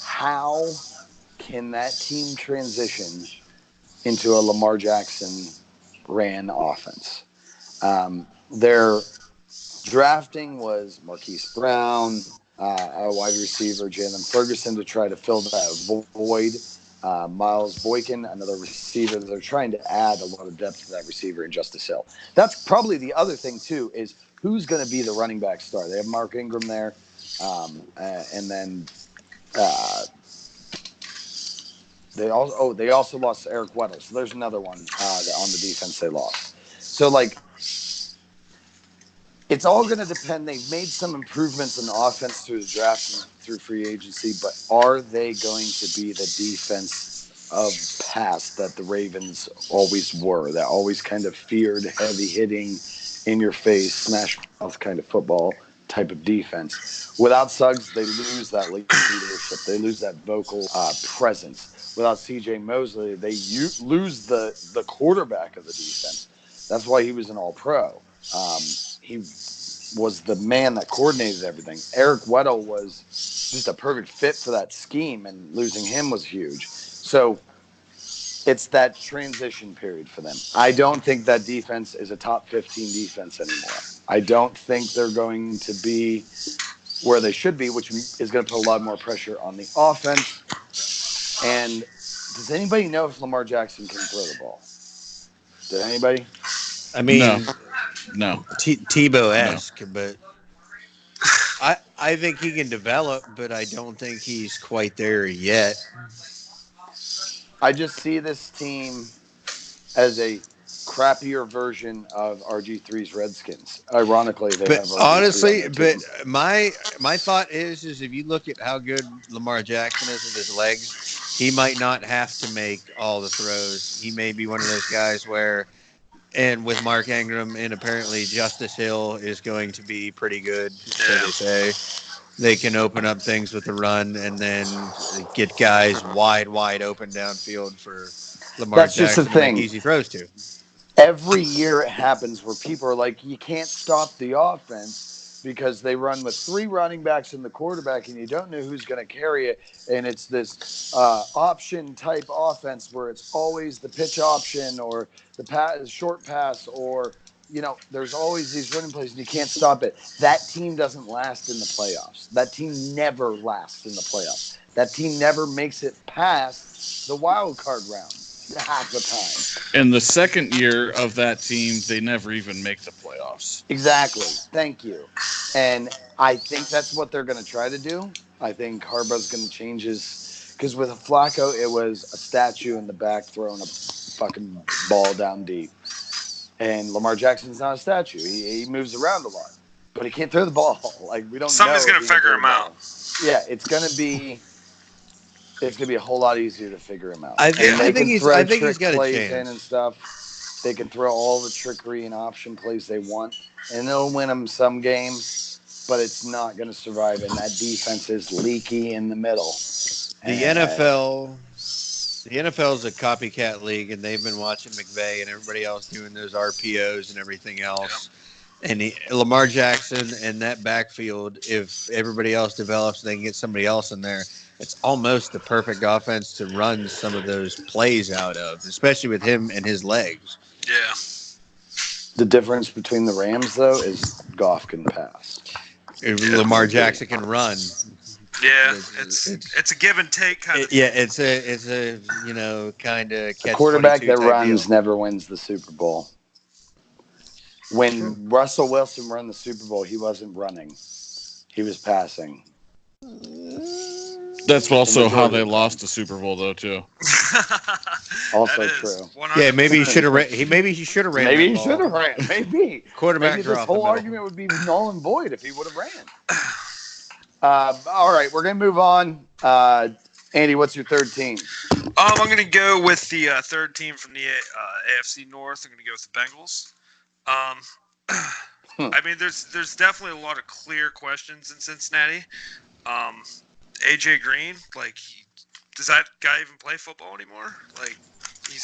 how can that team transition into a Lamar Jackson ran offense? Their drafting was Marquise Brown, a wide receiver, Jalen Ferguson to try to fill that void. Miles Boykin, another receiver. They're trying to add a lot of depth to that receiver in Justice Hill. That's probably the other thing, too, is who's going to be the running back star. They have Mark Ingram there, and then they also lost Eric Weddle. So there's another one on the defense they lost. So, it's all going to depend. They've made some improvements in offense through the draft and through free agency, but are they going to be the defense of past that the Ravens always were, that always kind of feared heavy hitting, in your face, smash mouth kind of football type of defense? Without Suggs, they lose that leadership. They lose that vocal presence. Without C.J. Mosley, they lose the quarterback of the defense. That's why he was an all-pro. He was the man that coordinated everything. Eric Weddle was just a perfect fit for that scheme, and losing him was huge. So it's that transition period for them. I don't think that defense is a top 15 defense anymore. I don't think they're going to be where they should be, which is going to put a lot more pressure on the offense. And does anybody know if Lamar Jackson can throw the ball? Did anybody? I mean, no. Tebow-esque, but I think he can develop, but I don't think he's quite there yet. I just see this team as a crappier version of RG3's Redskins. Ironically, they have RG3 honestly, on their team. my thought is if you look at how good Lamar Jackson is with his legs, he might not have to make all the throws. He may be one of those guys where, and with Mark Ingram and apparently Justice Hill is going to be pretty good, so they say. They can open up things with the run and then get guys wide open downfield for Lamar Jackson to make easy throws to. Every year it happens where people are like, you can't stop the offense because they run with 3 running backs and the quarterback and you don't know who's going to carry it. And it's this option type offense where it's always the pitch option or the short pass or, there's always these running plays and you can't stop it. That team doesn't last in the playoffs. That team never lasts in the playoffs. That team never makes it past the wild card round. Half the time. In the second year of that team, they never even make the playoffs. Exactly. Thank you. And I think that's what they're going to try to do. I think Harbaugh's going to change his... Because with Flacco, it was a statue in the back throwing a fucking ball down deep. And Lamar Jackson's not a statue. He moves around a lot. But he can't throw the ball. Like, we don't Somebody's going to figure him out. Yeah, it's going to be a whole lot easier to figure him out. I think he's got a chance. And stuff. They can throw all the trickery and option plays they want, and they'll win them some games. But it's not going to survive, and that defense is leaky in the middle. The NFL is a copycat league, and they've been watching McVay and everybody else doing those RPOs and everything else. Yeah. And Lamar Jackson and that backfield, if everybody else develops, they can get somebody else in there. It's almost the perfect offense to run some of those plays out of, especially with him and his legs. Yeah. The difference between the Rams, though, is Goff can pass. Lamar Jackson can run. Yeah, it's a give and take kind of. Yeah, it's a kind of catch. A quarterback that runs deal. never wins the Super Bowl. When Russell Wilson won the Super Bowl, he wasn't running; he was passing. That's also how they lost the Super Bowl, though, too. Also true. 100%. Yeah, maybe he should have ran. Maybe he should have ran. Maybe he should have ran. Maybe quarterback. Maybe this whole argument would be null and void if he would have ran. All right, we're gonna move on. Andy, what's your third team? I'm gonna go with the third team from the AFC North. I'm gonna go with the Bengals. I mean, there's definitely a lot of clear questions in Cincinnati. AJ Green, does that guy even play football anymore?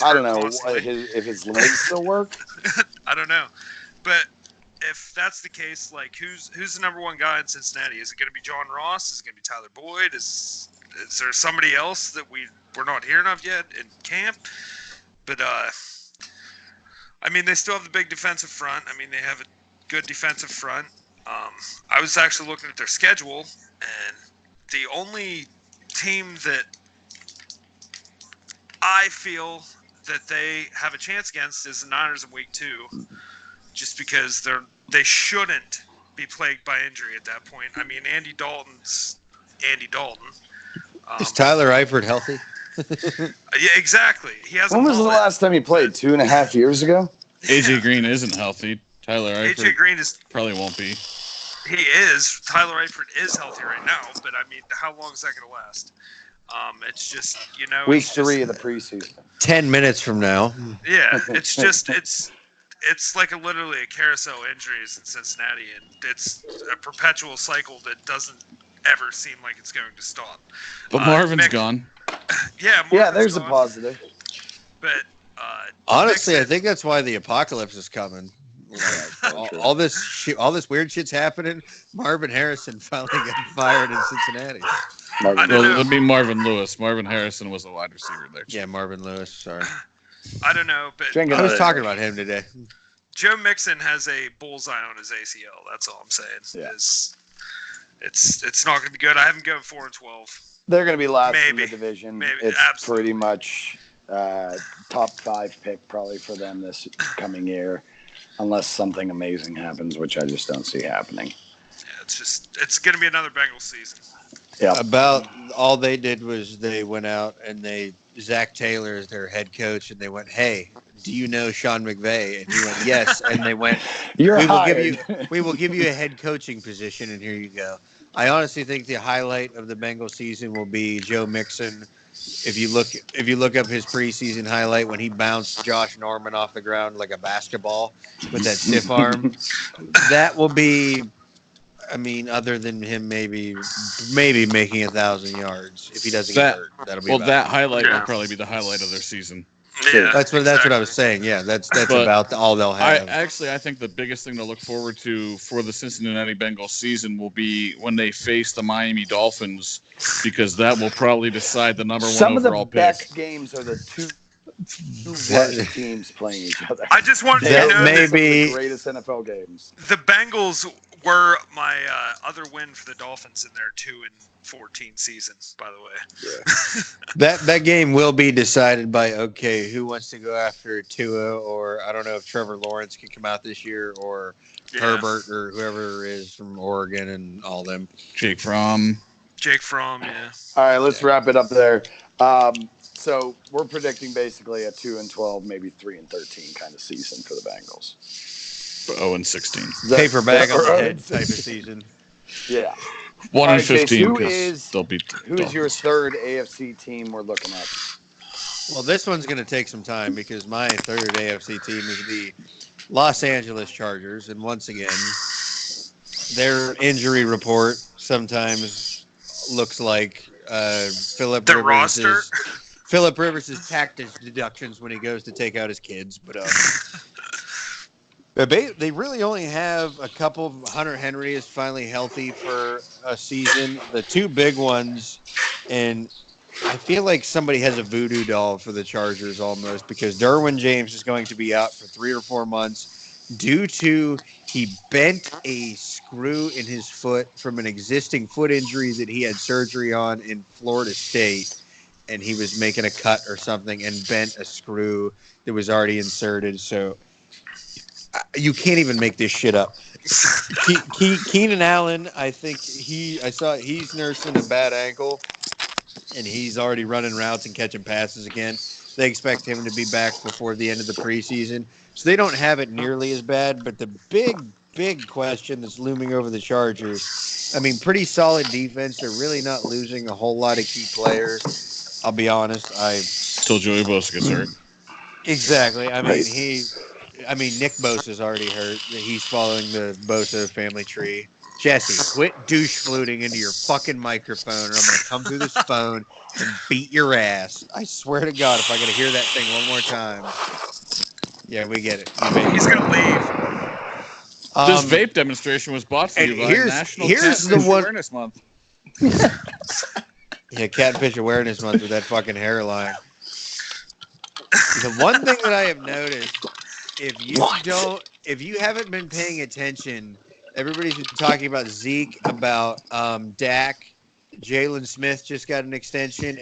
I don't know if his legs still work. I don't know, but if that's the case, who's the number one guy in Cincinnati? Is it going to be John Ross? Is it going to be Tyler Boyd? Is there somebody else that we're not hearing of yet in camp? But I mean, they still have the big defensive front. I mean, they have a good defensive front. I was actually looking at their schedule, and the only team that I feel that they have a chance against is the Niners in week 2, just because they shouldn't be plagued by injury at that point. I mean, Andy Dalton's Andy Dalton. Is Tyler Eifert healthy? Yeah, exactly. When was the last time he played? 2.5 years ago? AJ Green isn't healthy. Tyler Eifert AJ Green probably won't be. He is. Tyler Eifert is healthy right now, but I mean, how long is that going to last? It's just, week 3 of the preseason. 10 minutes from now. Yeah, it's just it's literally a carousel of injuries in Cincinnati, and it's a perpetual cycle that doesn't ever seem like it's going to stop. But Marvin's gone. Yeah, there's gone. A positive. But honestly, I think that's why the apocalypse is coming. All this weird shit's happening. Marvin Harrison finally got fired in Cincinnati. I don't know. It'd be Marvin Lewis. Marvin Harrison was a wide receiver there. Yeah, Marvin Lewis. Sorry. I don't know, but I was talking about him today. Joe Mixon has a bullseye on his ACL. That's all I'm saying. Yeah. It's not going to be good. I haven't going 4-12. They're going to be last in Maybe. the division. Maybe. It's Absolutely. pretty much top 5 pick probably for them this coming year, unless something amazing happens, which I just don't see happening. Yeah, it's going to be another Bengals season. Yeah. About all they did was they went out and Zach Taylor is their head coach, and they went, "Hey, do you know Sean McVay?" And he went, "Yes." And they went, we will give you a head coaching position, and here you go. I honestly think the highlight of the Bengals season will be Joe Mixon. If you look up his preseason highlight when he bounced Josh Norman off the ground like a basketball with that stiff arm, that will be. I mean, other than him maybe making 1,000 yards if he doesn't get hurt, that'll be. Well, that highlight will probably be the highlight of their season. Yeah, that's what I was saying. Yeah, that's about all they'll have. I think the biggest thing to look forward to for the Cincinnati Bengals season will be when they face the Miami Dolphins, because that will probably decide the number one overall pick. Some of the best games are the two worst teams playing each other. I just wanted to know maybe the greatest NFL games. The Bengals were my other win for the Dolphins in their 2-14 seasons, by the way. Yeah. that game will be decided by who wants to go after Tua, or I don't know if Trevor Lawrence can come out this year, or Herbert, or whoever is from Oregon and all them. Jake Fromm, yeah. All right, let's wrap it up there. So we're predicting basically a 2-12, maybe 3-13 kind of season for the Bengals. 0-16. Paper bag on the head type of season. Yeah. 1-15. Who is your third AFC team we're looking at? Well, this one's going to take some time because my third AFC team is the Los Angeles Chargers, and once again, their injury report sometimes looks like Philip Rivers' tax deductions when he goes to take out his kids, but. They really only have a couple. Hunter Henry is finally healthy for a season. The two big ones, and I feel like somebody has a voodoo doll for the Chargers almost, because Derwin James is going to be out for 3 or 4 months due to he bent a screw in his foot from an existing foot injury that he had surgery on in Florida State, and he was making a cut or something and bent a screw that was already inserted. So you can't even make this shit up. Keenan Allen, I think he's nursing a bad ankle, and he's already running routes and catching passes again. They expect him to be back before the end of the preseason. So they don't have it nearly as bad, but the big question that's looming over the Chargers, I mean, pretty solid defense. They're really not losing a whole lot of key players. I'll be honest. Till Joey Bosa gets hurt. Exactly. I mean, Nick Bosa's already hurt. He's following the Bosa family tree. Jesse, quit douche fluting into your fucking microphone, or I'm going to come through this phone and beat your ass. I swear to God, if I got to hear that thing one more time. Yeah, we get it. He's going to leave. This vape demonstration was bought for you by National Catfish Awareness Month. Yeah, Catfish Awareness Month with that fucking hairline. The one thing that I have noticed, if you haven't been paying attention, everybody's been talking about Zeke, about Dak, Jalen Smith just got an extension.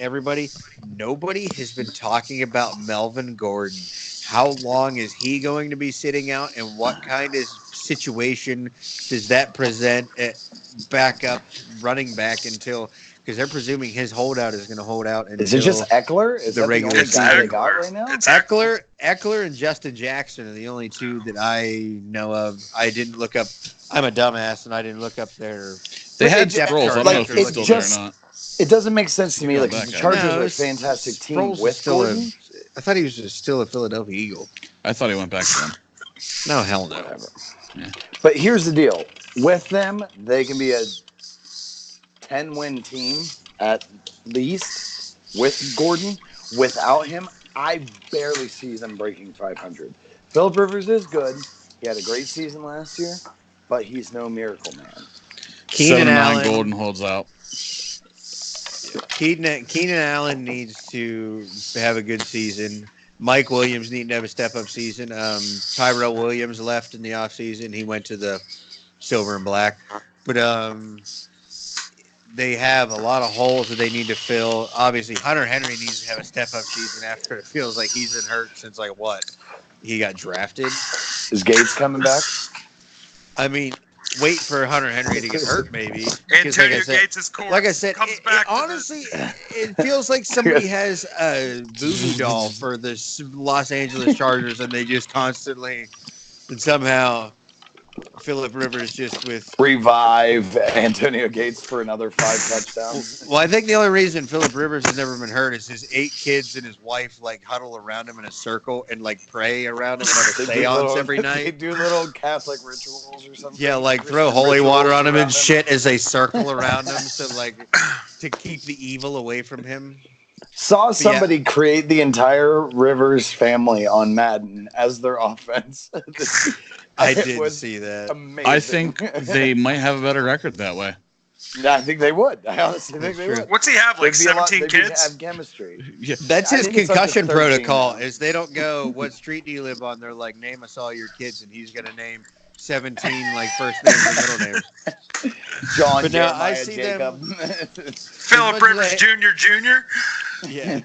Nobody has been talking about Melvin Gordon. How long is he going to be sitting out, and what kind of situation does that present at backup running back until? Because they're presuming his holdout is going to hold out until. Is it just Eckler? Is the regular guy they got right now? It's Eckler and Justin Jackson are the only two that I know of. I didn't look up. I'm a dumbass, and I didn't look up their. They had Sproles. I don't know if he's still there or not. It doesn't make sense to me. Like the Chargers are a fantastic team Sproles with Gordon. I thought he was still a Philadelphia Eagle. I thought he went back to them. No, hell no. Whatever. Yeah. But here's the deal. With them, they can be a 10-win team at least with Gordon. Without him, I barely see them breaking 500. Philip Rivers is good. He had a great season last year, but he's no miracle man. Keenan Allen Golden holds out. Keenan Allen needs to have a good season. Mike Williams needs to have a step-up season. Tyrell Williams left in the offseason. He went to the silver and black. But they have a lot of holes that they need to fill. Obviously, Hunter Henry needs to have a step-up season after it feels like he's been hurt since, like, what? He got drafted. Is Gates coming back? I mean, wait for Hunter Henry to get hurt, maybe. Antonio Gates' corpse like I said, comes back. Honestly, it feels like somebody has a voodoo doll for the Los Angeles Chargers, and they just constantly and somehow Phillip Rivers just with revive Antonio Gates for another 5 touchdowns. Well, I think the only reason Phillip Rivers has never been hurt is his 8 kids and his wife like huddle around him in a circle and like pray around him and have a seance every night. They do little Catholic rituals or something. Yeah, like throw holy water on him and shit as they circle around him, so like to keep the evil away from him. Saw somebody create the entire Rivers family on Madden as their offense. I did see that. Amazing. I think they might have a better record that way. Yeah, I think they would. I honestly think they would. What's he have, like 17 kids? Have chemistry. Yeah. That's his concussion like 13 protocol. now. Is they don't go, what street do you live on? They're like, name us all your kids, and he's gonna name 17 like first names and middle names. John, but now Jeremiah, I see Jacob. Phillip Rivers Jr. Yeah,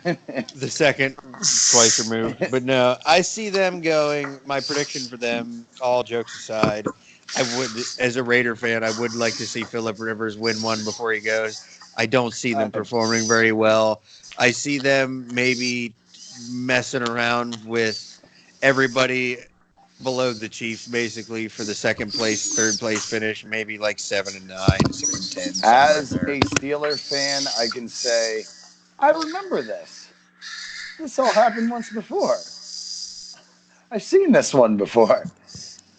the second twice removed. But no, I see them going. My prediction for them, all jokes aside, I would, as a Raider fan, I would like to see Phillip Rivers win one before he goes. I don't see them performing very well. I see them maybe messing around with everybody below the Chiefs, basically for the second place, third place finish, maybe like 7-9, 6-10. As a Steeler fan, I can say I remember this. This all happened once before. I've seen this one before.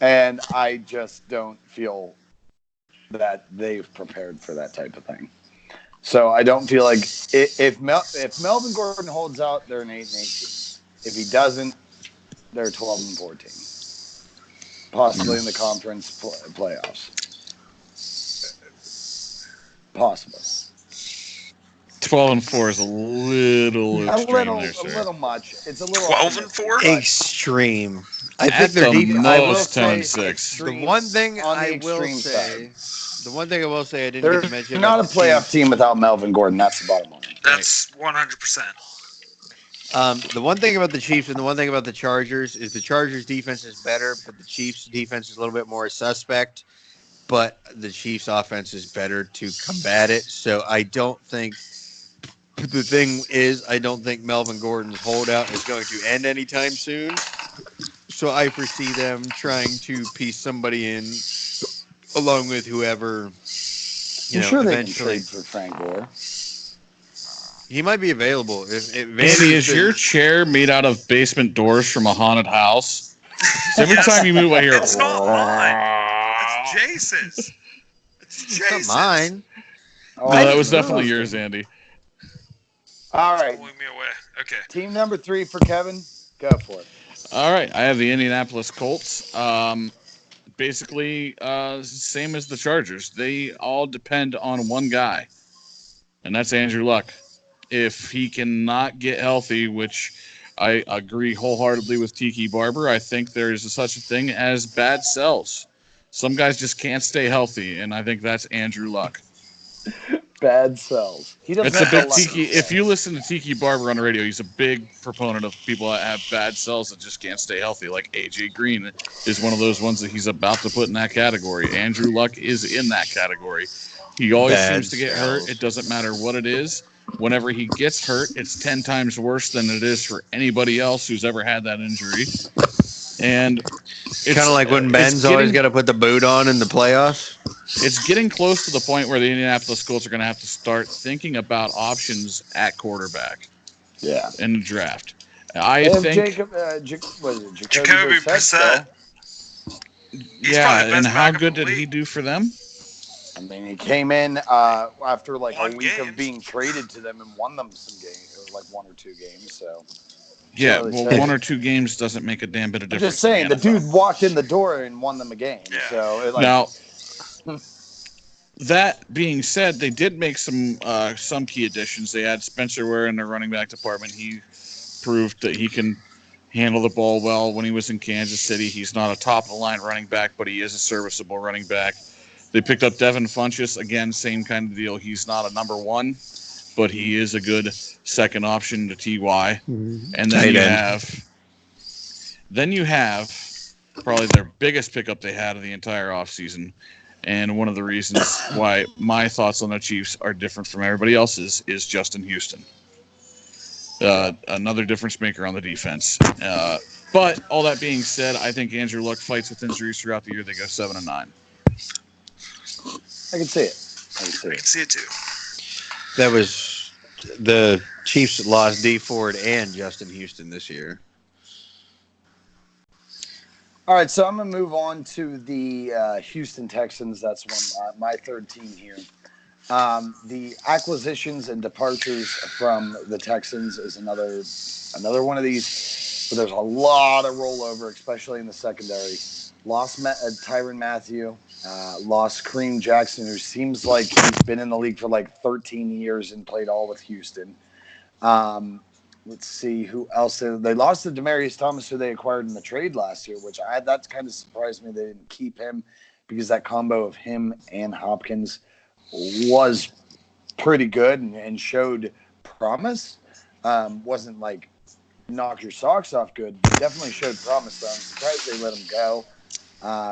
And I just don't feel that they've prepared for that type of thing. So I don't feel like if Melvin Gordon holds out, they're an 8-8 team. If he doesn't, they're 12-14. Possibly in the conference playoffs. Possible. 12-4 is a little extreme. A little much. It's a little 12-4? Extreme. I At think they're the deep. most 10-6. The one thing on the I will extreme say, side. the one thing I will say, I didn't They're get to mention. not a playoff team without Melvin Gordon. That's the bottom line. That's 100%. The one thing about the Chiefs and the one thing about the Chargers is the Chargers defense is better, but the Chiefs defense is a little bit more suspect. But the Chiefs offense is better to combat it. So I don't think. The thing is, I don't think Melvin Gordon's holdout is going to end anytime soon. So I foresee them trying to piece somebody in along with whoever. I'm sure they can eventually. trade for Frank Gore. He might be available. Andy, is your chair made out of basement doors from a haunted house? So every time you move, I hear It's not mine. It's Jace's. It's Jace's. It's not mine. No, that was definitely yours, Andy. All right. Pulling me away. Okay. Team number 3 for Kevin. Go for it. All right, I have the Indianapolis Colts. Basically, same as the Chargers. They all depend on one guy, and that's Andrew Luck. If he cannot get healthy, which I agree wholeheartedly with Tiki Barber, I think there is such a thing as bad cells. Some guys just can't stay healthy, and I think that's Andrew Luck. Bad cells. He doesn't. It's a have big luck. Tiki. If you listen to Tiki Barber on the radio, he's a big proponent of people that have bad cells that just can't stay healthy. Like AJ Green is one of those ones that he's about to put in that category. Andrew Luck is in that category. He always seems to get hurt. It doesn't matter what it is. Whenever he gets hurt, it's 10 times worse than it is for anybody else who's ever had that injury. And it's kind of like when Ben's always got to put the boot on in the playoffs. It's getting close to the point where the Indianapolis Colts are going to have to start thinking about options at quarterback. Yeah. In the draft. I think Jacoby Brissett. Yeah, and how good did he do for them? I mean, he came in after like a week games. of being traded to them and won them some games, like 1 or 2 games. So yeah, well, 1 or 2 games doesn't make a damn bit of difference. I'm just saying, the dude walked in the door and won them a game. Yeah. So now, That being said, they did make some key additions. They had Spencer Ware in their running back department. He proved that he can handle the ball well when he was in Kansas City. He's not a top of the line running back, but he is a serviceable running back. They picked up Devin Funchess. Again, same kind of deal. He's not a number one, but he is a good second option to TY. And then you have probably their biggest pickup they had of the entire offseason. And one of the reasons why my thoughts on the Chiefs are different from everybody else's is Justin Houston. Another difference maker on the defense. But all that being said, I think Andrew Luck fights with injuries throughout the year. They go 7-9. I can see it. I can see it too. That was the Chiefs lost D Ford and Justin Houston this year. All right, so I'm going to move on to the Houston Texans. That's my third team here. The acquisitions and departures from the Texans is another one of these where there's a lot of rollover, especially in the secondary. Lost Tyrann Mathieu, lost Kareem Jackson, who seems like he's been in the league for like 13 years and played all with Houston. Let's see who else they lost to Demaryius Thomas, who they acquired in the trade last year, which that's kind of surprised me they didn't keep him because that combo of him and Hopkins was pretty good and showed promise. Wasn't like knock your socks off good, but definitely showed promise. So I'm surprised they let him go.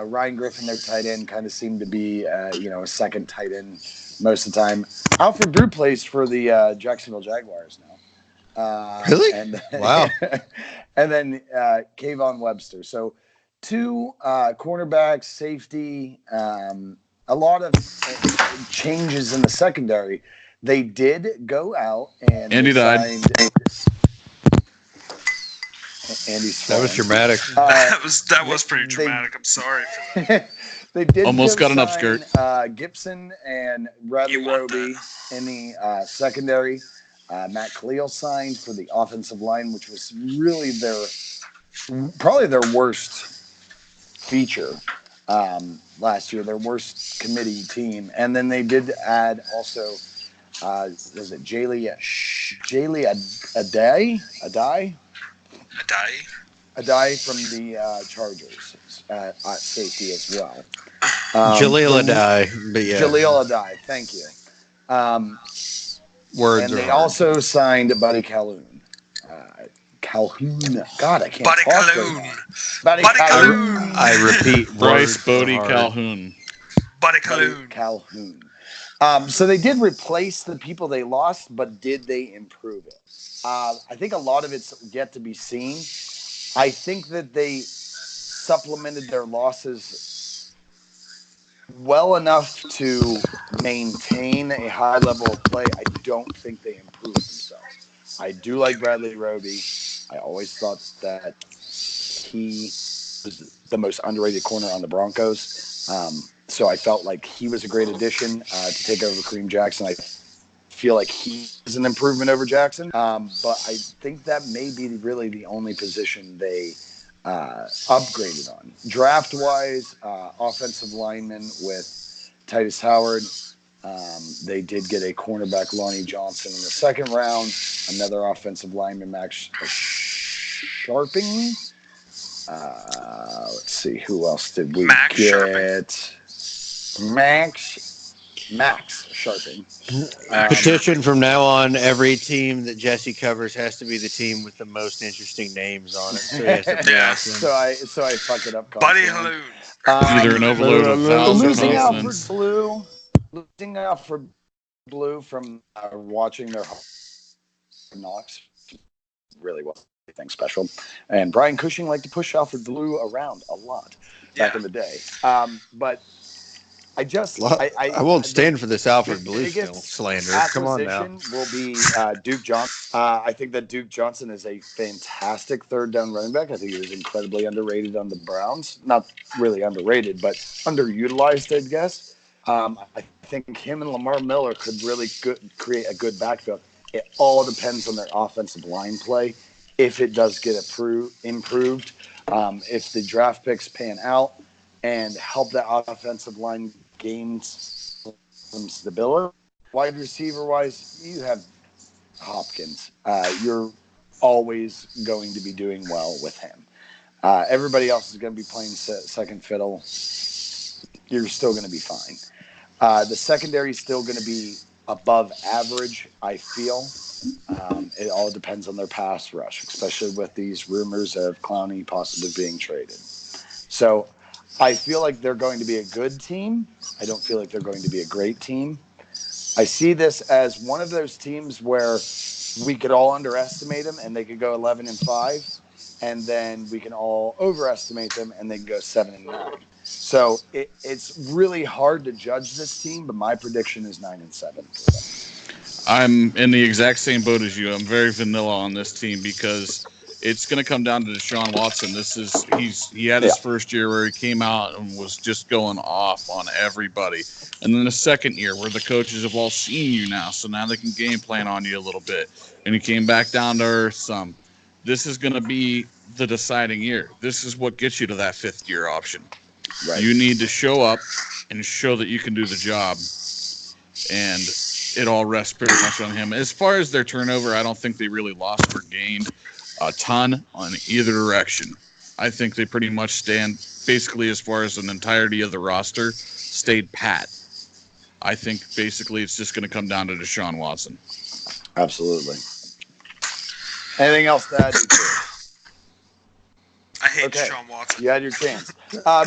Ryan Griffin, their tight end, kind of seemed to be a second tight end most of the time. Alfred Brew plays for the Jacksonville Jaguars now. Really? Wow. And then Kayvon Webster. So two cornerbacks, safety, a lot of changes in the secondary. They did go out and Andy died. Andy's that was dramatic. That was pretty dramatic. I'm sorry for that. They did almost got an upskirt. Gibson and Bradley Roby in the secondary. Matt Khalil signed for the offensive line, which was really probably their worst feature last year, their worst committee team. And then they did add also, was it Jaylee Adai from the Chargers at safety as well. Jaleel Adai, but yeah. Jaleel Adai, thank you. Words and they hard. also signed Buddy Calhoun. Calhoun. God, I can't Buddy talk Calhoun. right now. Buddy Calhoun. I repeat, Bryce Bodie Calhoun. Buddy Calhoun. Calhoun. So they did replace the people they lost, but did they improve it? I think a lot of it's yet to be seen. I think that they supplemented their losses well enough to maintain a high level of play. I don't think they improved themselves. I do like Bradley Roby. I always thought that he was the most underrated corner on the Broncos. So I felt like he was a great addition to take over Kareem Jackson. I feel like he is an improvement over Jackson. But I think that may be really the only position they upgraded on. Draft-wise, offensive lineman with Titus Howard. They did get a cornerback, Lonnie Johnson, in the second round. Another offensive lineman, Max Sharping. Let's see, who else did we get? Max Sharping. Petition from now on, every team that Jesse covers has to be the team with the most interesting names on it. So he has to pronounce them. So I fuck it up. Buddy Halloon. Either an overload of vowels or consonants. Losing Alfred Blue from watching their knocks really was anything special. And Brian Cushing liked to push Alfred Blue around a lot back in the day. But I won't stand for this Alfred Blue slander. Come on now. Will be Duke Johnson. I think that Duke Johnson is a fantastic third down running back. I think he was incredibly underrated on the Browns. Not really underrated, but underutilized, I guess. I think him and Lamar Miller could really create a good backfield. It all depends on their offensive line play. If it does get improved, if the draft picks pan out and help that offensive line gains some stability. Wide receiver wise, you have Hopkins. You're always going to be doing well with him. Everybody else is going to be playing second fiddle. You're still going to be fine. The secondary is still going to be above average, I feel. It all depends on their pass rush, especially with these rumors of Clowney possibly being traded. So I feel like they're going to be a good team. I don't feel like they're going to be a great team. I see this as one of those teams where we could all underestimate them and they could go 11-5, and then we can all overestimate them and they can go 7-9. So it's really hard to judge this team, but my prediction is 9-7 for them. I'm in the exact same boat as you. I'm very vanilla on this team because it's going to come down to Deshaun Watson. He had his first year where he came out and was just going off on everybody, and then the second year where the coaches have all seen you now, so now they can game plan on you a little bit, and he came back down to earth some. This is going to be the deciding year. This is what gets you to that fifth year option. Right. You need to show up and show that you can do the job, and it all rests pretty much on him. As far as their turnover, I don't think they really lost or gained a ton on either direction. I think they pretty much stand, basically as far as an entirety of the roster, stayed pat. I think basically it's just going to come down to Deshaun Watson. Absolutely. Anything else to add? I hate Deshaun Watson. You had your chance.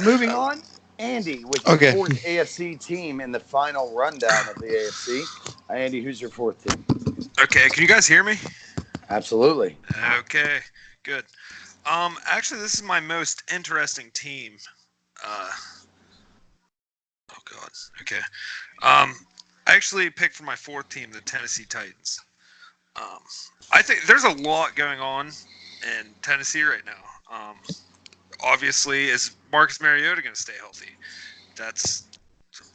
Moving on. Andy, with your fourth AFC team in the final rundown of the AFC. Andy, who's your fourth team? Okay, can you guys hear me? Absolutely. Okay, good. Actually, this is my most interesting team. Oh God. Okay. I actually picked for my fourth team the Tennessee Titans. I think there's a lot going on in Tennessee right now. Obviously, is Marcus Mariota going to stay healthy? That's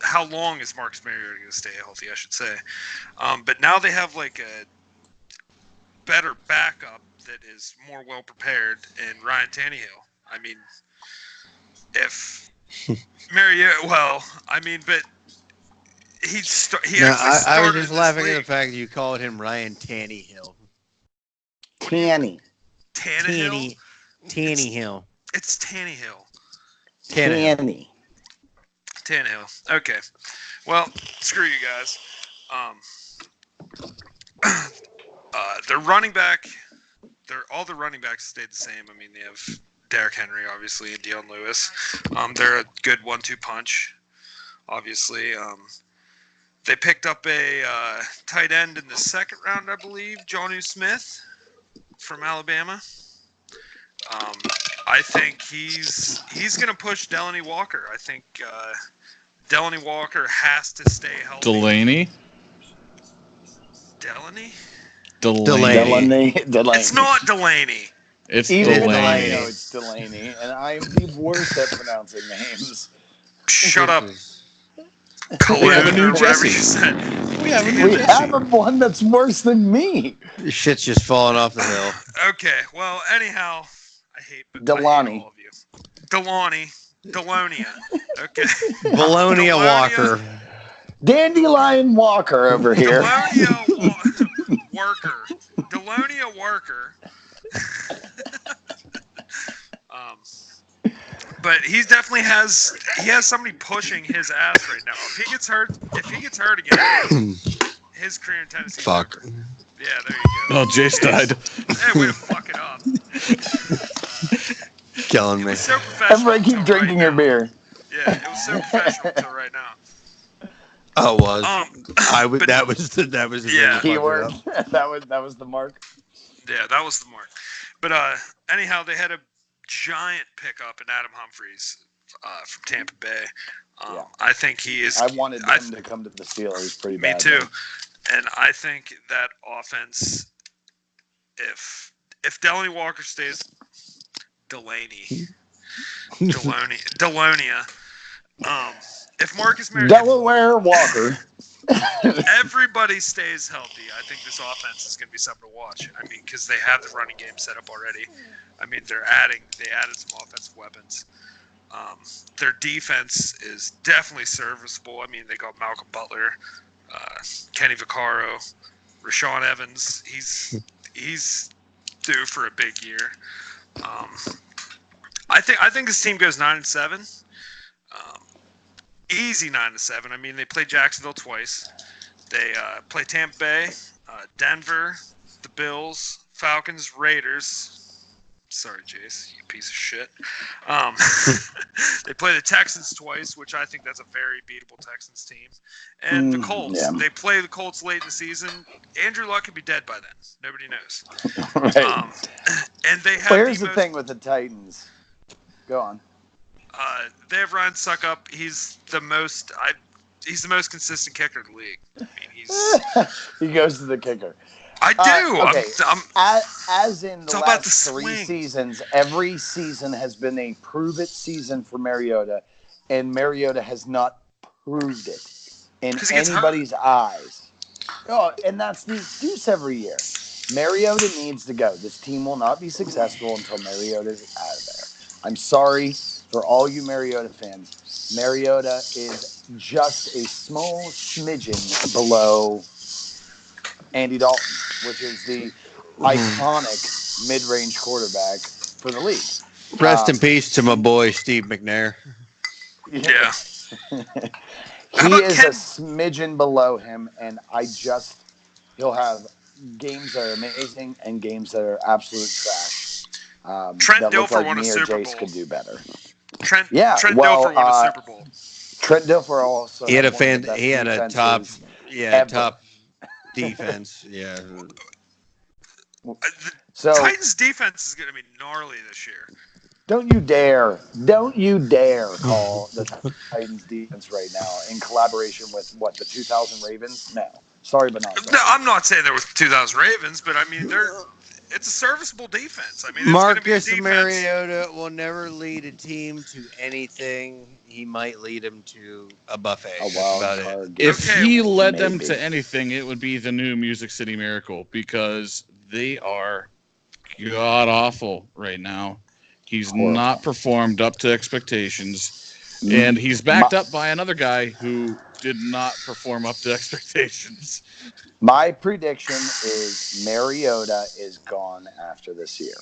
how long is Marcus Mariota going to stay healthy, I should say. But now they have like a better backup that is more well prepared in Ryan Tannehill. I mean, if Mariota, but he actually started. I was just laughing at the fact that you called him Ryan Tannehill. Tannehill. Tannehill. It's Tannehill. Tannehill. Okay. Well, screw you guys. Their running back. All the running backs stayed the same. I mean, they have Derrick Henry, obviously, and Dion Lewis. They're a good 1-2 punch, obviously. They picked up a tight end in the second round, I believe, Jonnu Smith from Alabama. I think he's going to push Delaney Walker. I think Delaney Walker has to stay healthy. Delaney? Delaney. It's not Delaney. It's Even Delaney. I know it's Delaney, and I'm the worst at pronouncing names. Shut up. We have a new whatever Jesse. you said. We have one that's worse than me. This shit's just falling off the hill. Okay, well, anyhow, I hate Delaney. all of you. Delonia. Okay. Bologna Walker. Dandelion Walker over here. Delonia Walker. But he definitely has somebody pushing his ass right now. If he gets hurt again, his career in Tennessee. Fuck. Yeah, there you go. Oh, Jace died. Hey, way to fuck it up. Killing me. So professional. Everybody keep drinking your beer. Yeah, it was so professional until right now. Oh, it was. That was the keyword. that was the mark. Yeah, that was the mark. But anyhow, they had a giant pickup in Adam Humphries from Tampa Bay. I think he is. I wanted him to come to the Steelers pretty bad. Me too. And I think that offense, if Delaney Walker stays, Delonia. If Marcus Mariota, Delaware Walker, everybody stays healthy, I think this offense is going to be something to watch. I mean, because they have the running game set up already. I mean, they added some offensive weapons. Their defense is definitely serviceable. I mean, they got Malcolm Butler, Kenny Vaccaro, Rashawn Evans. He's due for a big year. I think this team goes 9-7. Easy 9-7. I mean, they play Jacksonville twice. They play Tampa Bay, Denver, the Bills, Falcons, Raiders. Sorry, Jace, you piece of shit. They play the Texans twice, which I think that's a very beatable Texans team. And the Colts. Yeah. They play the Colts late in the season. Andrew Luck could be dead by then. Nobody knows. Right. And they have. Here's the thing with the Titans. Go on. They have Ryan Suckup. He's the most consistent kicker in the league. I mean, he goes to the kicker. I do. Okay. As in the last 3 swing. seasons, every season has been a prove-it season for Mariota, and Mariota has not proved it in anybody's eyes. Oh, and that's the excuse every year. Mariota needs to go. This team will not be successful until Mariota is out of there. I'm sorry for all you Mariota fans. Mariota is just a small smidgen below Andy Dalton, which is the iconic mid-range quarterback for the league. Rest in peace to my boy Steve McNair. Yeah. He is a smidgen below him, and he'll have games that are amazing and games that are absolute trash. Trent that Dilfer like won a Super Bowl. Jace could do better. Trent Dilfer won a Super Bowl. Trent Dilfer also. He had a top defense. Yeah. The Titans defense is going to be gnarly this year. Don't you dare call the Titans defense right now in collaboration with the 2000 Ravens? No. Sorry, but not sorry. No, I'm not saying there was 2000 Ravens, but I mean, it's a serviceable defense. I mean, Marcus Mariota will never lead a team to anything. He might lead them to a buffet. A wild card. If he led them to anything, it would be the new Music City Miracle, because they are god awful right now. He's not performed up to expectations, and he's backed up by another guy who did not perform up to expectations. My prediction is Mariota is gone after this year.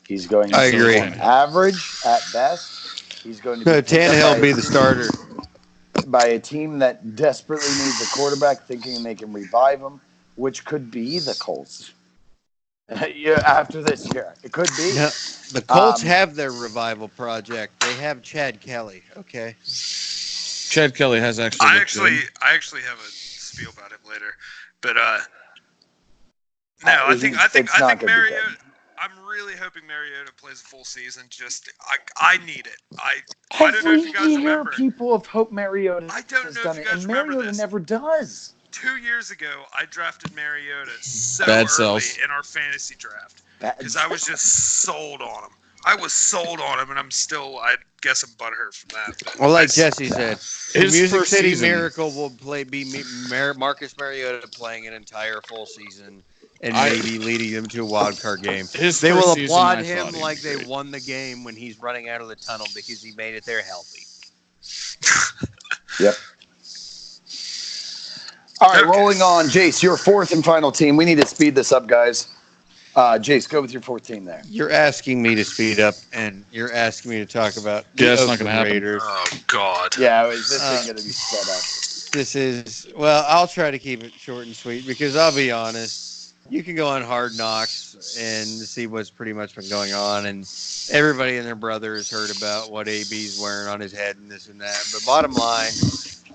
He's going to be average at best. He's going to be Tannehill be the starter by a team that desperately needs a quarterback, thinking they can revive him, which could be the Colts. After this year, it could be. Yeah, the Colts have their revival project. They have Chad Kelly. Okay. Chad Kelly has actually. I actually have a spiel about him later, but no, I think Mariota. I'm really hoping Mariota plays a full season. I need it. I don't know if you guys remember. People have hoped Mariota. I don't know if you guys remember Mariota this. Never does. 2 years ago, I drafted Mariota so Bad early cells. in our fantasy draft because I was just sold on him. I was sold on him, and I guess I'm butthurt from that. But well, like Jesse said, the Music City season. Miracle will be Marcus Mariota playing an entire full season and maybe leading them to a wild card game. They will applaud him like they won the game when he's running out of the tunnel because he made it there healthy. Yep. All right, rolling on. Jace, your fourth and final team. We need to speed this up, guys. Jace, go with your fourth team there. You're asking me to speed up, and you're asking me to talk about that's not going to happen. Raiders. Oh, God. Yeah, is this thing going to be set up? This is, well, I'll try to keep it short and sweet because I'll be honest. You can go on Hard Knocks and see what's pretty much been going on, and everybody and their brother has heard about what AB's wearing on his head and this and that. But bottom line,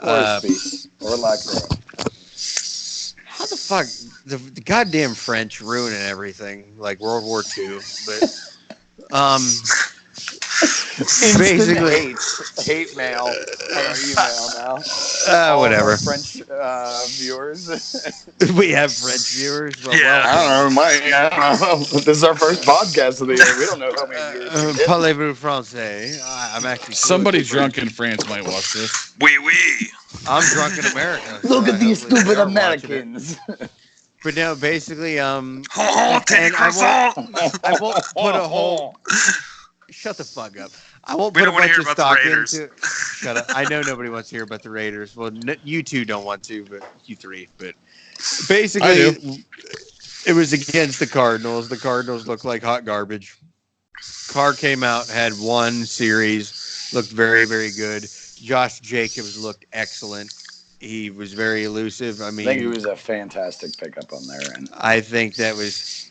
or speech, or lack thereof. How the fuck the goddamn French ruining everything like World War II? But basically hate mail on our email now. Whatever. French viewers. We have French viewers. Well, yeah. I don't know. This is our first podcast of the year. We don't know how many viewers. Parlez-vous français? I'm actually somebody drunk in France might watch this. Oui. I'm drunk in America. Look at these stupid Americans. But no, basically, I won't put a whole. Shut the fuck up. I won't We put don't a want to bunch hear of about the stock Raiders. into. Shut up. I know nobody wants to hear about the Raiders. Well, you two don't want to, but you three. But basically, it was against the Cardinals. The Cardinals looked like hot garbage. Carr came out, had one series, looked very, very good. Josh Jacobs looked excellent. He was very elusive. I I mean, think he was a fantastic pickup on their end. I think that was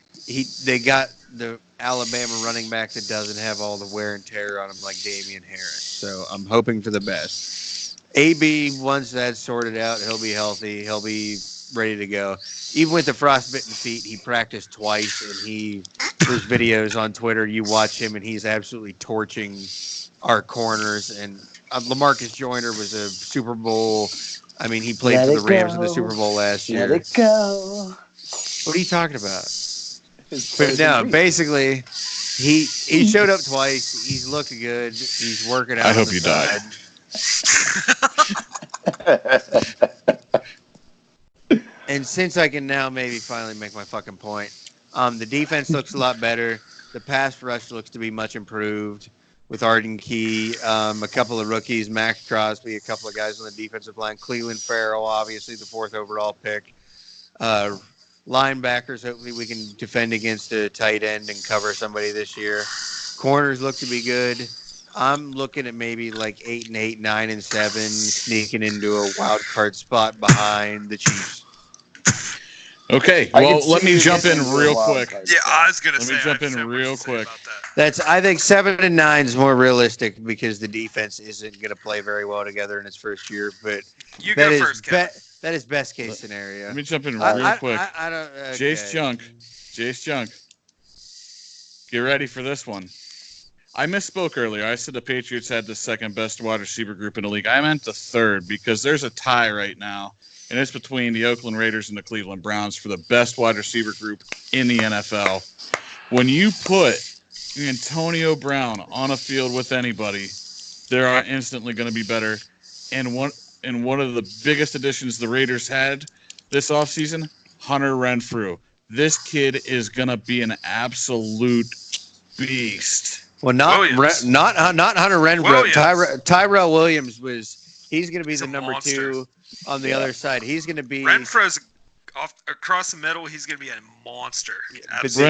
they got the Alabama running back that doesn't have all the wear and tear on him like Damian Harris. So I'm hoping for the best. AB, once that's sorted out, he'll be healthy. He'll be ready to go. Even with the frostbitten feet, he practiced twice, and there's videos on Twitter. You watch him, and he's absolutely torching our corners. And LaMarcus Joyner was a Super Bowl. I mean, he played for the Rams in the Super Bowl last year. Let it go. What are you talking about? But no, basically, he showed up twice. He's looking good. He's working out. I hope you died. And since I can now maybe finally make my fucking point, the defense looks a lot better. The pass rush looks to be much improved with Arden Key, a couple of rookies, Max Crosby, a couple of guys on the defensive line, Cleveland Farrell, obviously the 4th overall pick. Linebackers, hopefully we can defend against a tight end and cover somebody this year. Corners look to be good. I'm looking at maybe like 8-8, 9-7, sneaking into a wild card spot behind the Chiefs. Okay, well, let me jump in real quick. Yeah, I was gonna say. Let me jump in real quick. I think 7-9 is more realistic because the defense isn't going to play very well together in its first year. But you go first, Kevin. That is best case scenario. Let me jump in real quick. I don't. Okay. Jace Junk. Get ready for this one. I misspoke earlier. I said the Patriots had the 2nd best wide receiver group in the league. I meant the 3rd because there's a tie right now, and it's between the Oakland Raiders and the Cleveland Browns for the best wide receiver group in the NFL. When you put Antonio Brown on a field with anybody, they are instantly going to be better. And one of the biggest additions the Raiders had this offseason, Hunter Renfrew. This kid is going to be an absolute beast. Well, not Hunter Renfrew. Tyrell Williams he's going to be the number monster. 2 on the other side. He's going to be Renfrew's across the middle. He's going to be a monster. Renfrew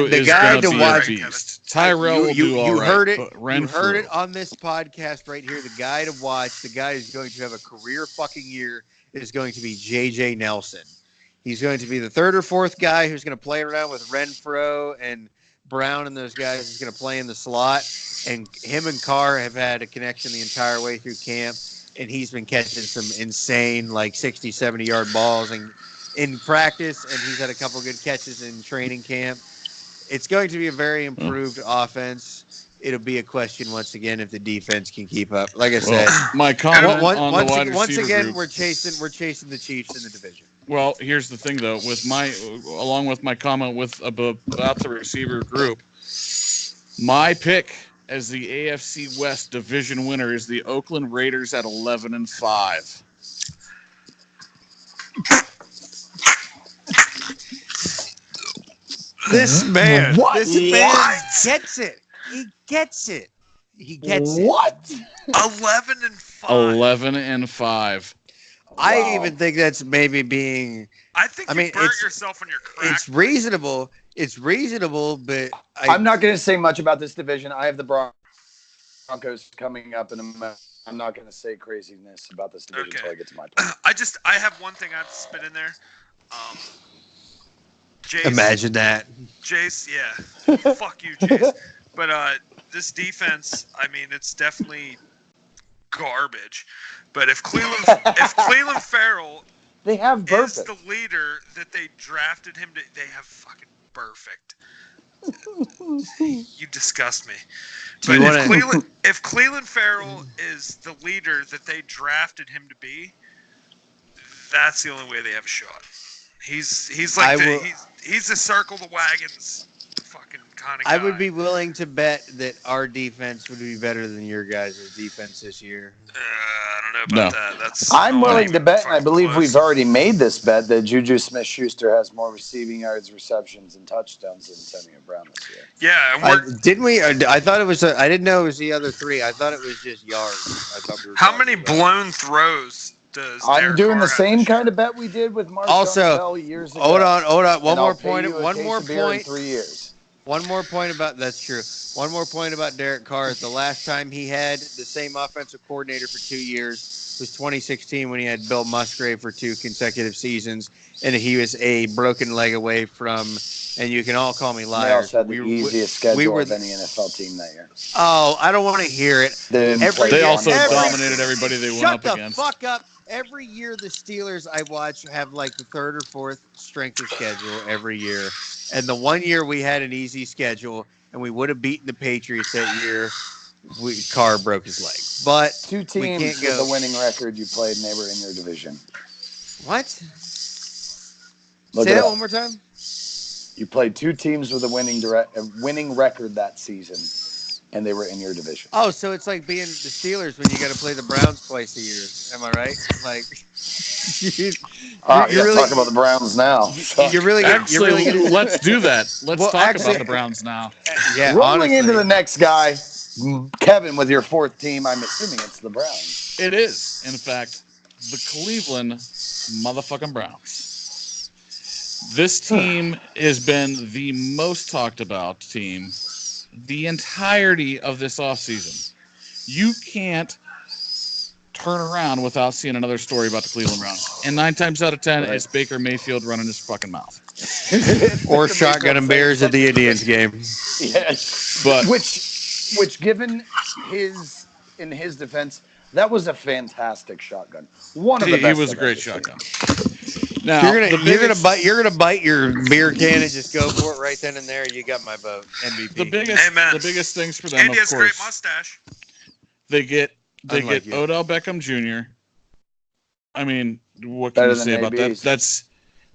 is going to be a beast. Tyrell will do all right. You heard it on this podcast right here. The guy to watch, the guy who's going to have a career fucking year, is going to be J.J. Nelson. He's going to be the 3rd or 4th guy who's going to play around with Renfrew and Brown and those guys. He's going to play in the slot. And him and Carr have had a connection the entire way through camp. And he's been catching some insane, like 60, 70-yard balls in practice. And he's had a couple good catches in training camp. It's going to be a very improved offense. It'll be a question once again if the defense can keep up. Like I said, my comment on the wide receiver once again, group, we're chasing the Chiefs in the division. Well, here's the thing, though. Along with my comment about the receiver group, my pick as the AFC West division winner is the Oakland Raiders at 11-5. This man gets it. He gets it. He gets it. What? 11-5. 11-5. I even think that's maybe being. I think you burnt yourself on your crack. It's reasonable. But I'm not going to say much about this division. I have the Broncos coming up, and I'm not going to say craziness about this division until I get to my point. I have one thing I have to spit in there. Jace, imagine that. Jace, yeah. Fuck you, Jace. But this defense, I mean, it's definitely garbage. But if Cleveland Farrell they have is the leader that they drafted him to, they have fucking perfect. You disgust me. But if Cleveland Farrell is the leader that they drafted him to be, that's the only way they have a shot. He's like he's the circle the wagons fucking kind of guy. I would be willing to bet that our defense would be better than your guys' defense this year. I don't know about that. That's I'm not willing even to bet, and I fucking believe close. we've already made this bet, that Juju Smith-Schuster has more receiving yards, receptions, and touchdowns than Antonio Brown this year. Yeah, and didn't we? I thought it was. I didn't know it was the other three. I thought it was just yards. I thought we were. how many about. blown throws does I'm Derek doing Carr the have same this year? kind of bet we did with Marshawn Also, Bell years ago. Hold on. One And more I'll pay point. you a One case more of beer in point. 3 years. One more point about that's true. One more point about Derek Carr is the last time he had the same offensive coordinator for 2 years was 2016 when he had Bill Musgrave for 2 consecutive seasons, and he was a broken leg away from. And you can all call me They liars. also had the easiest schedule of any NFL team that year. Oh, I don't want to hear it. They also dominated everybody they went up against. Shut the fuck up. Every year the Steelers I watch have like the 3rd or 4th strength of schedule every year. And the one year we had an easy schedule and we would have beaten the Patriots that year, Carr broke his leg. But 2 teams with the winning record you played, and they were in your division. What? Look Say that one more time. You played 2 teams with a winning record that season, and they were in your division. Oh, so it's like being the Steelers when you got to play the Browns twice a year. Am I right? Like, you're really talking about the Browns now. You're really let's do that. Let's talk about the Browns now. Yeah, rolling into the next guy, Kevin, with your 4th team. I'm assuming it's the Browns. It is, in fact, the Cleveland motherfucking Browns. This team has been the most talked about team the entirety of this offseason. You can't turn around without seeing another story about the Cleveland Browns. And 9 times out of 10, it's Baker Mayfield running his fucking mouth. Or shotgun and bears at the Indians game. Yeah. But which given in his defense, that was a fantastic shotgun. One of the best. He was a great shotgun. Now, you're gonna bite your beer can and just go for it right then and there. You got my vote. MVP. The biggest things for them, Andy of has course, a great mustache. They get Odell Beckham Jr. I mean, what can Better you say about that? ABs.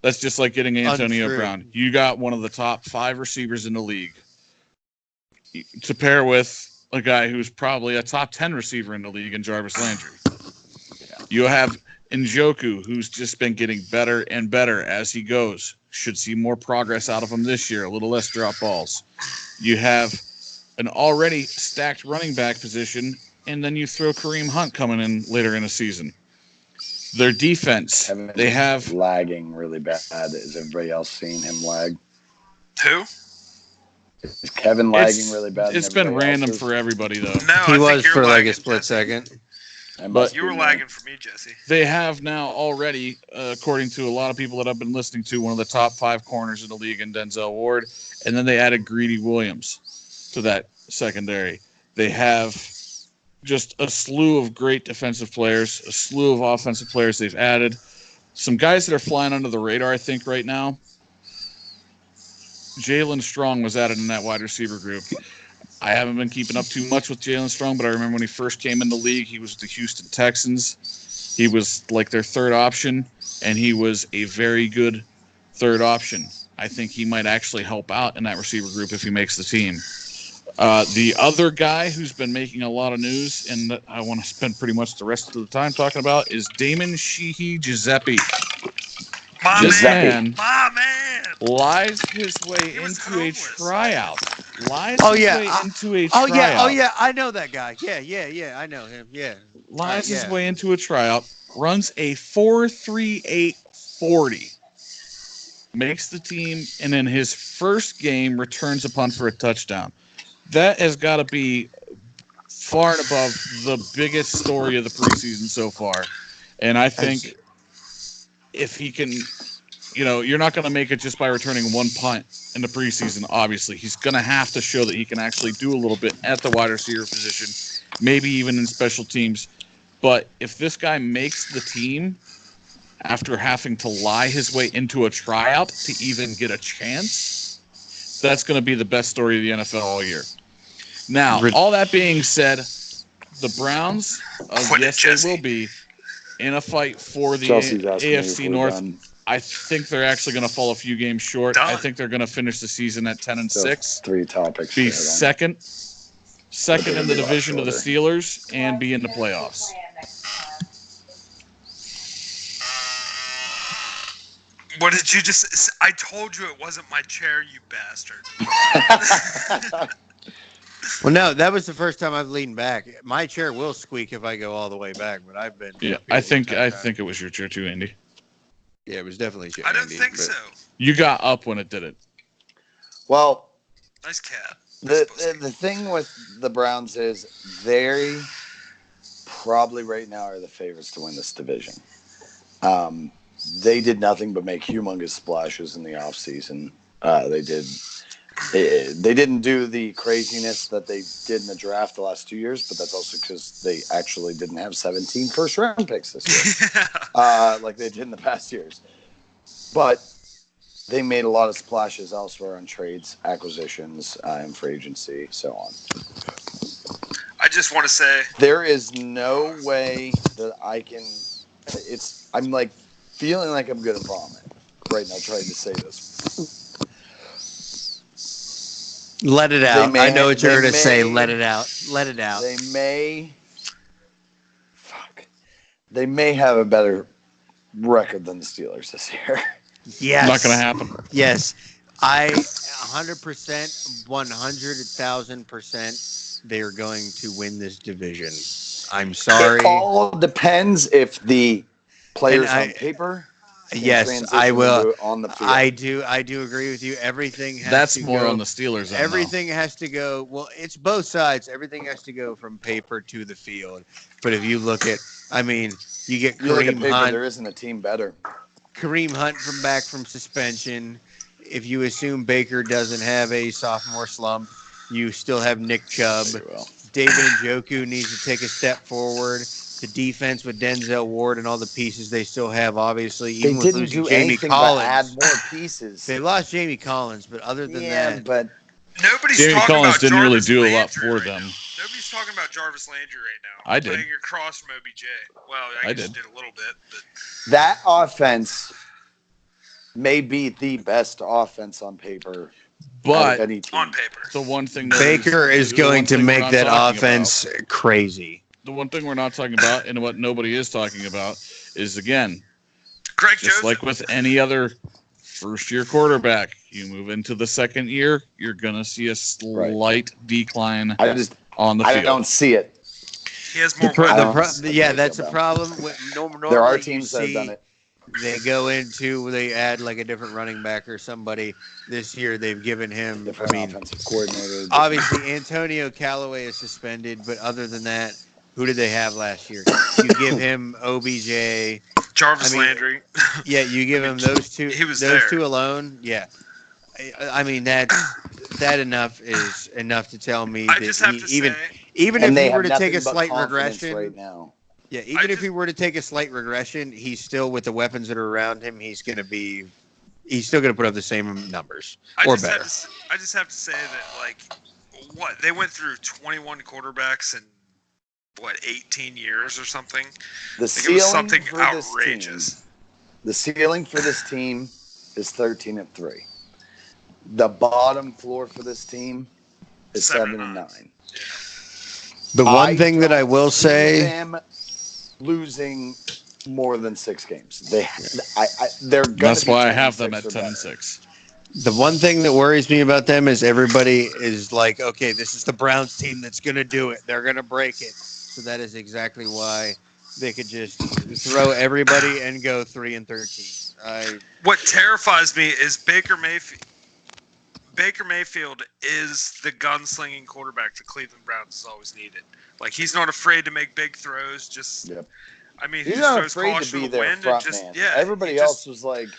That's just like getting Antonio Untrue. Brown. You got one of the top 5 receivers in the league to pair with a guy who's probably a top 10 receiver in the league in Jarvis Landry. You have Njoku, who's just been getting better and better as he goes. Should see more progress out of him this year, a little less drop balls. You have an already stacked running back position, and then you throw Kareem Hunt coming in later in the season. Their defense, they have lagging really bad. Is everybody else seeing him lag? Who? Is Kevin lagging really bad? It's been random for everybody, though. No, he I was think you're for like lagging, a split Jesse. second. But you were lagging for me, Jesse. They have now already, according to a lot of people that I've been listening to, one of the top 5 corners in the league in Denzel Ward. And then they added Greedy Williams to that secondary. They have just a slew of great defensive players, a slew of offensive players they've added. Some guys that are flying under the radar, I think, right now. Jalen Strong was added in that wide receiver group. I haven't been keeping up too much with Jalen Strong, but I remember when he first came in the league, he was with the Houston Texans. He was like their 3rd option, and he was a very good 3rd option. I think he might actually help out in that receiver group if he makes the team. The other guy who's been making a lot of news, and that I want to spend pretty much the rest of the time talking about, is Damon Sheehy Giuseppe. My man lies his way into a tryout. Into a Oh tryout. yeah, I know that guy. Yeah, I know him. Yeah. Lies his way into a tryout, runs a 4.3840, makes the team, and in his first game returns a punt for a touchdown. That has got to be far and above the biggest story of the preseason so far. And I think if he can, you're not going to make it just by returning 1 punt in the preseason, obviously. He's going to have to show that he can actually do a little bit at the wide receiver position, maybe even in special teams. But if this guy makes the team after having to lie his way into a tryout to even get a chance, that's going to be the best story of the NFL all year. Now, all that being said, the Browns, yes, they will be in a fight for the AFC North. I think they're actually going to fall a few games short. I think they're going to finish the season at 10-6. 3 topics. Be second in the division to the Steelers and be in the playoffs. What did you just? I told you it wasn't my chair, you bastard. Well, no, that was the first time I've leaned back. My chair will squeak if I go all the way back, but I've been. Yeah, I think it was your chair too, Andy. Yeah, it was definitely chair. I don't think so. You got up when it did it. Well, nice cat. The thing with the Browns is they probably right now are the favorites to win this division. They did nothing but make humongous splashes in the offseason. They didn't do the craziness that they did in the draft the last 2 years, but that's also because they actually didn't have 17 first-round picks this year, like they did in the past years. But they made a lot of splashes elsewhere on trades, acquisitions, and free agency, so on. I just want to say there is no way that I can. I'm like feeling like I'm gonna vomit right now trying to say this. Let it out. I know what you're going to say. Let it out. Let it out. They may have a better record than the Steelers this year. Yes. Not going to happen. Yes. I 100%, 100,000%, they're going to win this division. I'm sorry. It all depends if the players on paper. Yes, I will. On the field. I do agree with you. Everything has That's to more go, on the Steelers. Everything has to go. Well, it's both sides. Everything has to go from paper to the field. But if you look at, you get Kareem Hunt. There isn't a team better. Kareem Hunt back from suspension. If you assume Baker doesn't have a sophomore slump, you still have Nick Chubb. David Njoku needs to take a step forward. The defense with Denzel Ward and all the pieces they still have, obviously, even with losing Jamie Collins. Add more pieces. They lost Jamie Collins, but other than that, but Jamie Collins didn't really do a lot for them. Nobody's talking about Jarvis Landry right now. I did. Playing across from OBJ. Well, I guess you did a little bit, but that offense may be the best offense on paper. But on paper, the one thing Baker is going to make that offense crazy. The one thing we're not talking about, and what nobody is talking about, is again, Greg just Joseph. like with any other first-year quarterback, you move into the second year, you're gonna see a slight decline on the field. I don't see it. He has more. That's a problem. There are teams that have done it. They add like a different running back or somebody. This year they've given him. Offensive coordinator. Obviously, Antonio Callaway is suspended, but other than that. Who did they have last year? You give him OBJ, Jarvis Landry. Yeah, you give him those two. He was those two alone. Yeah, that enough is enough to tell me that even if he were to take a slight regression right now. Yeah, even if he were to take a slight regression, he's still with the weapons that are around him. He's still going to put up the same numbers or better. I just have to say that they went through 21 quarterbacks in 18 years or something. The ceiling something for outrageous. The ceiling for this team is 13-3. The bottom floor for this team is 7-9. Yeah. The one thing that I will say, them losing more than 6 games. They're. That's why I have them at 10-6. The one thing that worries me about them is everybody is like, okay, this is the Browns team that's going to do it. They're going to break it. So that is exactly why they could just throw everybody and go 3-13. What terrifies me is Baker Mayfield. Baker Mayfield is the gunslinging quarterback the Cleveland Browns has always needed. He's not afraid to make big throws. He's not afraid to be their front man. Yeah, everybody else was like,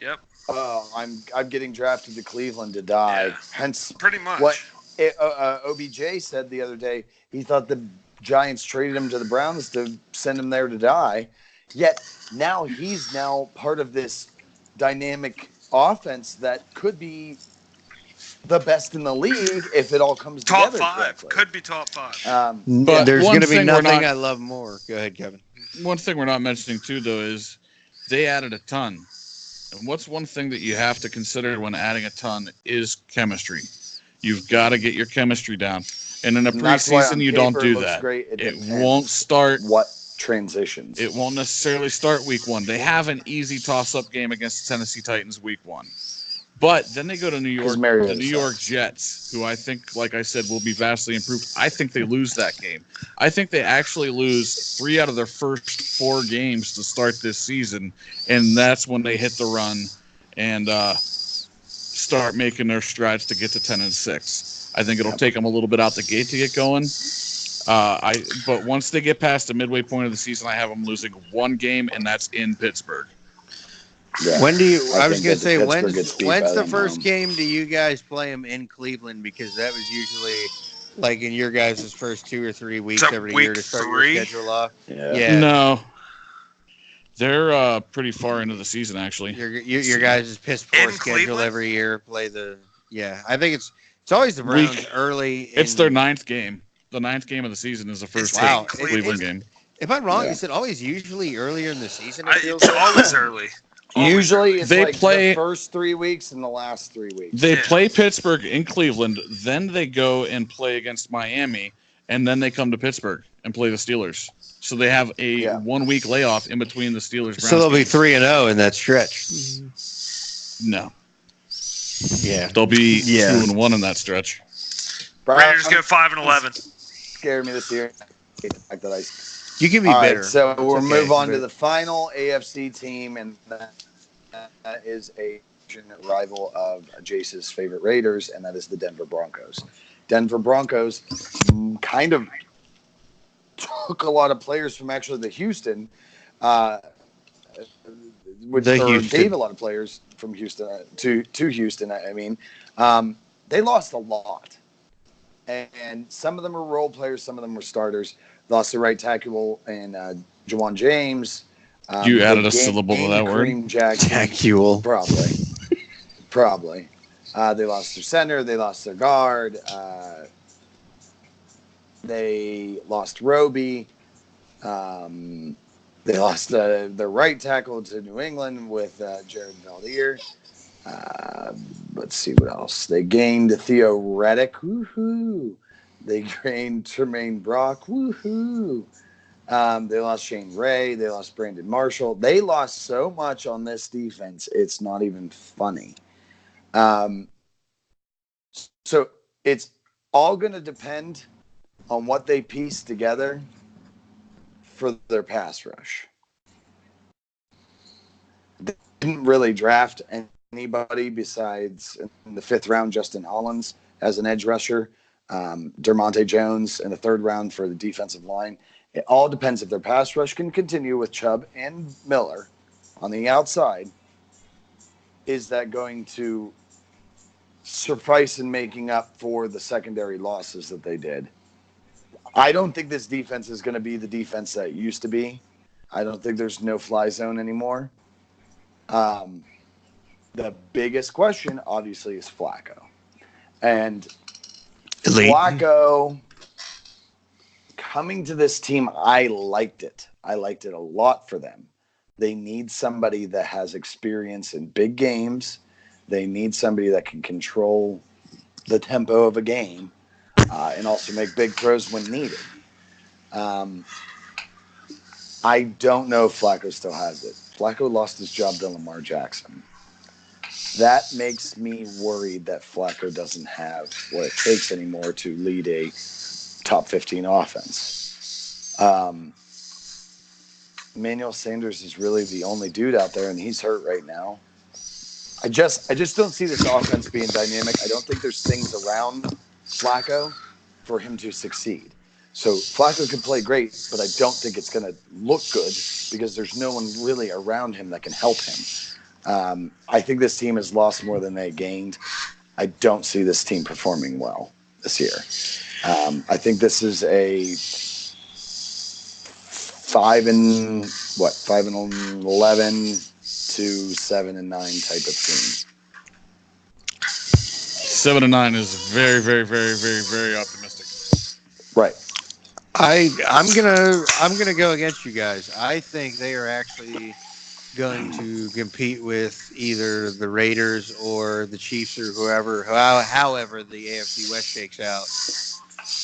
"Yep, I'm getting drafted to Cleveland to die." Yeah, hence, pretty much what OBJ said the other day. He thought the Giants traded him to the Browns to send him there to die. Yet now he's part of this dynamic offense that could be the best in the league if it all comes together. Top 5 correctly. Could be top 5. But there's going to be nothing I love more. Go ahead, Kevin. One thing we're not mentioning too, though, is they added a ton. And what's one thing that you have to consider when adding a ton is chemistry. You've got to get your chemistry down. And in a preseason, you don't do that. It won't start transitions. It won't necessarily start week 1. They have an easy toss-up game against the Tennessee Titans week 1. But then they go to New York, the New York Jets, who I think, like I said, will be vastly improved. I think they lose that game. I think they actually lose 3 out of their first 4 games to start this season, and that's when they hit the run and start making their strides to get to 10-6. I think it'll take them a little bit out the gate to get going. But once they get past the midway point of the season, I have them losing 1 game, and that's in Pittsburgh. Yeah. When do you? I was going to say, when's the first game do you guys play them in Cleveland? Because that was usually like in your guys' first 2 or 3 weeks every year to start your schedule off. Yeah. No, they're pretty far into the season actually. Your guys' piss poor schedule every year. Play the I think it's always the Browns early. It's their 9th game. The 9th game of the season is the first Cleveland game. If I'm wrong, is it always usually earlier in the season? It's always early. Usually it's they play the first 3 weeks and the last 3 weeks. They play Pittsburgh in Cleveland, then they go and play against Miami, and then they come to Pittsburgh and play the Steelers. So they have a 1 week layoff in between the Steelers. So they'll be 3-0 in that stretch. No. Yeah. They'll be 2-1 in that stretch. Raiders go 5-11. Scared me this year. You can be better. Right, so we'll move on to the final AFC team, and that is a rival of Jace's favorite Raiders, and that is the Denver Broncos. Denver Broncos kind of took a lot of players from actually the Houston, gave a lot of players from Houston to Houston. I mean, they lost a lot, and some of them were role players, some of them were starters. Lost the right tackle and Jawan James. You added a syllable to that word. Tackle. Probably. They lost their center. They lost their guard. They lost Roby. They lost their right tackle to New England with Jared Valdir. Let's see what else. They gained Theo Reddick. Woohoo! They gained Tremaine Brock. Woohoo! They lost Shane Ray. They lost Brandon Marshall. They lost so much on this defense, it's not even funny. So it's all going to depend on what they piece together for their pass rush. They didn't really draft anybody besides in the 5th round, Justin Hollins as an edge rusher. Dermonte Jones in the 3rd round for the defensive line. It all depends if their pass rush can continue with Chubb and Miller on the outside. Is that going to suffice in making up for the secondary losses that they did? I don't think this defense is going to be the defense that it used to be. I don't think there's no fly zone anymore. The biggest question, obviously, is Flacco. And Flacco coming to this team, I liked it. I liked it a lot for them. They need somebody that has experience in big games. They need somebody that can control the tempo of a game and also make big throws when needed. I don't know if Flacco still has it. Flacco lost his job to Lamar Jackson. That makes me worried that Flacco doesn't have what it takes anymore to lead a top 15 offense. Emmanuel Sanders is really the only dude out there, and he's hurt right now. I just don't see this offense being dynamic. I don't think there's things around Flacco for him to succeed. So Flacco can play great, but I don't think it's going to look good because there's no one really around him that can help him. I think this team has lost more than they gained. I don't see this team performing well this year. I think this is a 5-11 to 7-9 type of team. 7-9 is very, very, very, very, very optimistic. Right. I'm gonna go against you guys. I think they are actually going to compete with either the Raiders or the Chiefs or however the AFC West shakes out.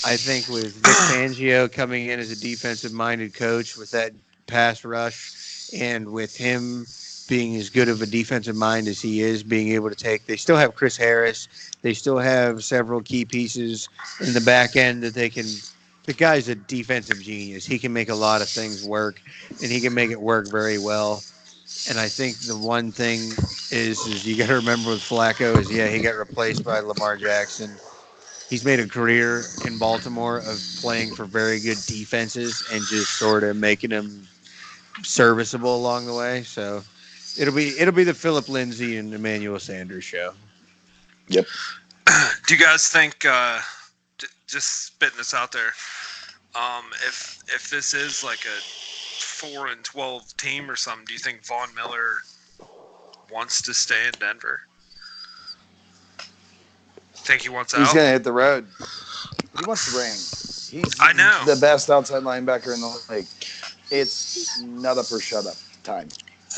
I think with Vic Fangio coming in as a defensive-minded coach with that pass rush, and with him being as good of a defensive mind as he is, being able to take, they still have Chris Harris. They still have several key pieces in the back end that they can. The guy's a defensive genius. He can make a lot of things work, and he can make it work very well. And I think the one thing is you got to remember with Flacco is, yeah, he got replaced by Lamar Jackson. He's made a career in Baltimore of playing for very good defenses and just sort of making them serviceable along the way. So it'll be the Philip Lindsay and Emmanuel Sanders show. Yep. Do you guys think, just spitting this out there, if this is like a 4-12 team or something, do you think Von Miller wants to stay in Denver? Think he wants out? He's gonna hit the road. He wants the ring. I know. The best outside linebacker in the league. It's nut up or shut up time,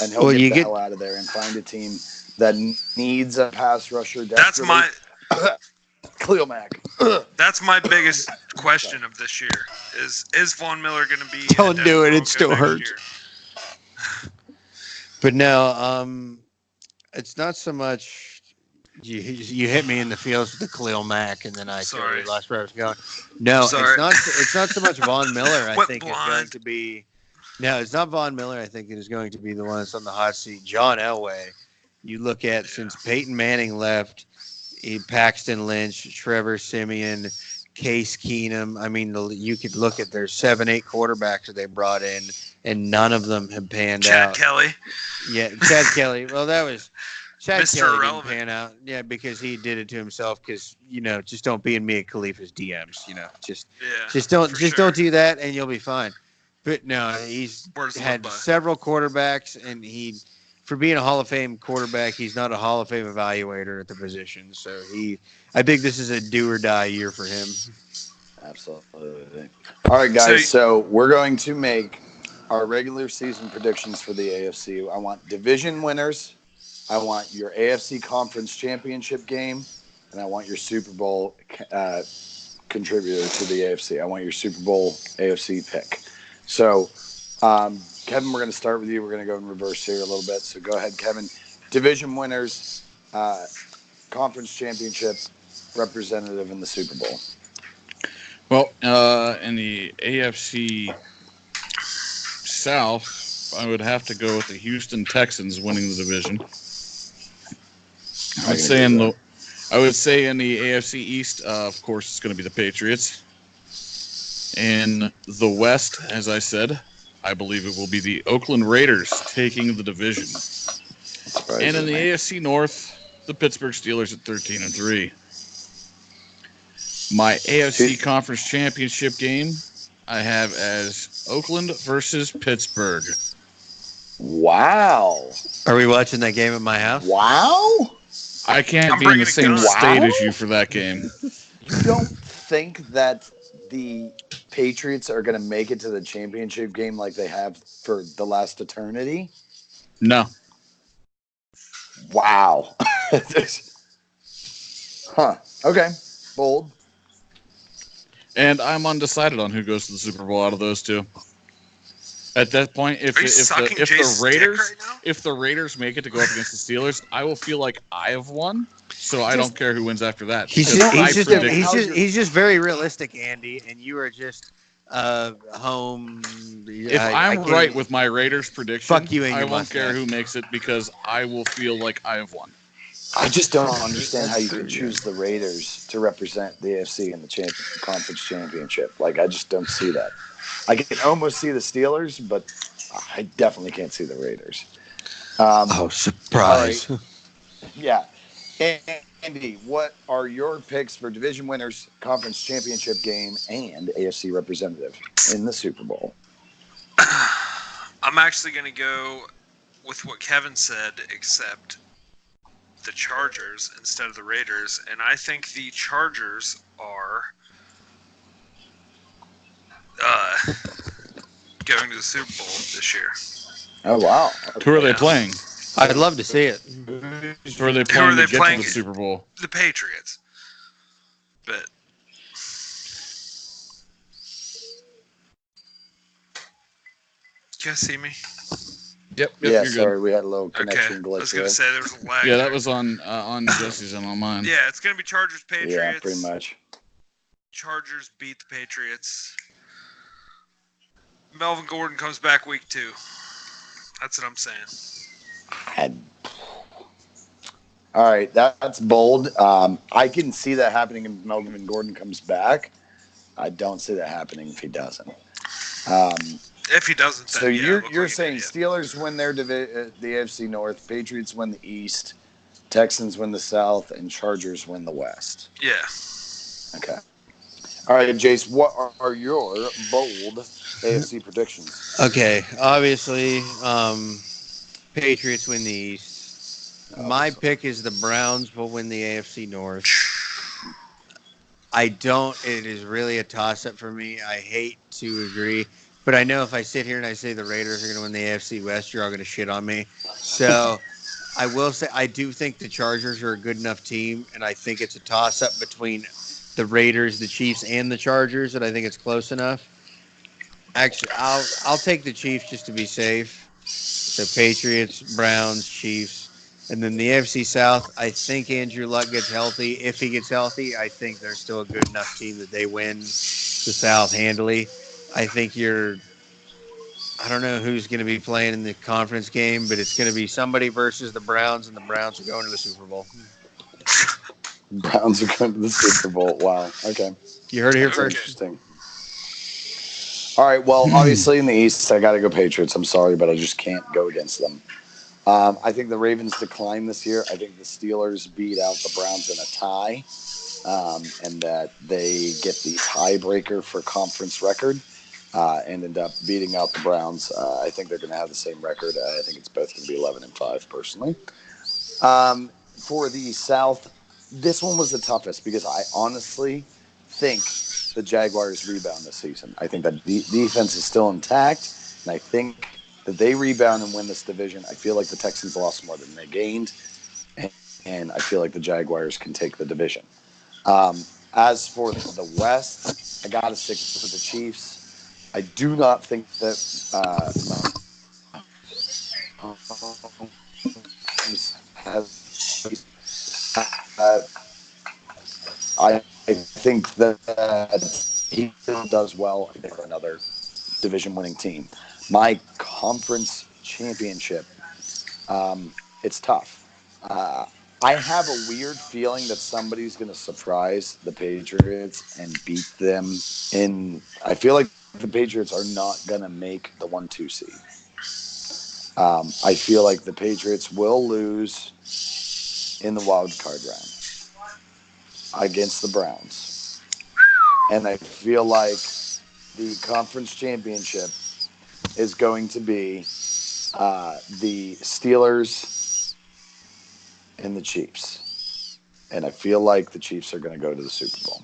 and he'll get the hell out of there and find a team that needs a pass rusher. That's my Khalil Mack. That's my biggest question of this year. Is Von Miller going to be? Don't do it. It still hurts. But no, it's not so much. You hit me in the feels with the Khalil Mack, and then I totally lost where I was going. No, it's not so much Von Miller. I think it's going to be. No, it's not Von Miller. I think it is going to be the one that's on the hot seat. John Elway. You look at since Peyton Manning left, Paxton Lynch, Trevor Siemian, Case Keenum. I mean, you could look at their 7-8 quarterbacks that they brought in, and none of them have panned out. Chad Kelly. Yeah, Chad Kelly. Well, that was Chad Mr. Kelly Irrelevant. didn't pan out. Yeah, because he did it to himself. Because just don't be in Mia Khalifa's DMs. Just don't do that, and you'll be fine. But no, he's had several quarterbacks, and for being a Hall of Fame quarterback, he's not a Hall of Fame evaluator at the position. So I think this is a do or die year for him. Absolutely. All right, guys. So we're going to make our regular season predictions for the AFC. I want division winners. I want your AFC Conference Championship game, and I want your Super Bowl contributor to the AFC. I want your Super Bowl AFC pick. So, Kevin, we're going to start with you. We're going to go in reverse here a little bit. So go ahead, Kevin. Division winners, conference championship, representative in the Super Bowl. Well, in the AFC South, I would have to go with the Houston Texans winning the division. I would say in the AFC East, of course, it's going to be the Patriots. In the West, as I said, I believe it will be the Oakland Raiders taking the division. And in the AFC North, the Pittsburgh Steelers at 13-3. My AFC Conference Championship game, I have as Oakland versus Pittsburgh. Wow. Are we watching that game at my house? Wow. I can't be in the same state as you for that game. You don't think that the Patriots are going to make it to the championship game like they have for the last eternity? No. Wow. Huh. Okay. Bold. And I'm undecided on who goes to the Super Bowl out of those two. At that point, if the Raiders make it to go up against the Steelers, I will feel like I have won. So I don't care who wins after that. He's just very realistic, Andy, and you are just home. If I'm right with my Raiders prediction, fuck you, I won't care who makes it because I will feel like I have won. I just don't understand how you can choose the Raiders to represent the AFC in the conference championship. Like, I just don't see that. I can almost see the Steelers, but I definitely can't see the Raiders. Surprise. Right. Yeah. Andy, what are your picks for division winners, conference championship game, and AFC representative in the Super Bowl? I'm actually going to go with what Kevin said, except the Chargers instead of the Raiders. And I think the Chargers are going to the Super Bowl this year. Oh, wow. Okay. Who are they playing? I'd love to see it. Who are they playing to get to the Super Bowl? The Patriots. But You guys see me? Yep. Yeah, You're sorry, good. we had a little connection Okay. glitch I was going there. to say there was a lag. Yeah, there. that was on Jesse's and on mine. Yeah, it's going to be Chargers Patriots. Yeah, pretty much. Chargers beat the Patriots. Melvin Gordon comes back week 2. That's what I'm saying. All right, that's bold. I can see that happening if Melvin Gordon comes back. I don't see that happening if he doesn't. If he doesn't, then So you're like saying Steelers win their the AFC North, Patriots win the East, Texans win the South, and Chargers win the West. Yeah. Okay. All right, Jace, what are your bold AFC predictions? Okay, obviously, Patriots win the East. My pick is the Browns will win the AFC North. It is really a toss-up for me. I hate to agree, but I know if I sit here and I say the Raiders are going to win the AFC West, you're all going to shit on me. So I will say I do think the Chargers are a good enough team, and I think it's a toss-up between the Raiders, the Chiefs, and the Chargers, and I think it's close enough. Actually, I'll take the Chiefs just to be safe. So Patriots, Browns, Chiefs. And then the AFC South, I think Andrew Luck gets healthy. If he gets healthy, I think they're still a good enough team that they win the South handily. I think I don't know who's going to be playing in the conference game, but it's going to be somebody versus the Browns, and the Browns are going to the Super Bowl. Browns are going to the Super Bowl. Wow. Okay. You heard it here That's first. interesting. All right. Well, obviously in the East, I got to go Patriots. I'm sorry, but I just can't go against them. I think the Ravens decline this year. I think the Steelers beat out the Browns in a tie, and that they get the tiebreaker for conference record and end up beating out the Browns. I think they're going to have the same record. I think it's both going to be 11-5, personally. For the South, this one was the toughest because I honestly think the Jaguars rebound this season. I think that defense is still intact, and I think that they rebound and win this division. I feel like the Texans lost more than they gained, and I feel like the Jaguars can take the division. As for the West, I got to stick with the Chiefs. I do not think that I think that he still does well for another division-winning team. My conference championship, it's tough. I have a weird feeling that somebody's going to surprise the Patriots and beat them I feel like the Patriots are not going to make the 1-2 seed. I feel like the Patriots will lose in the wild card round against the Browns. And I feel like the conference championship is going to be the Steelers and the Chiefs. And I feel like the Chiefs are going to go to the Super Bowl.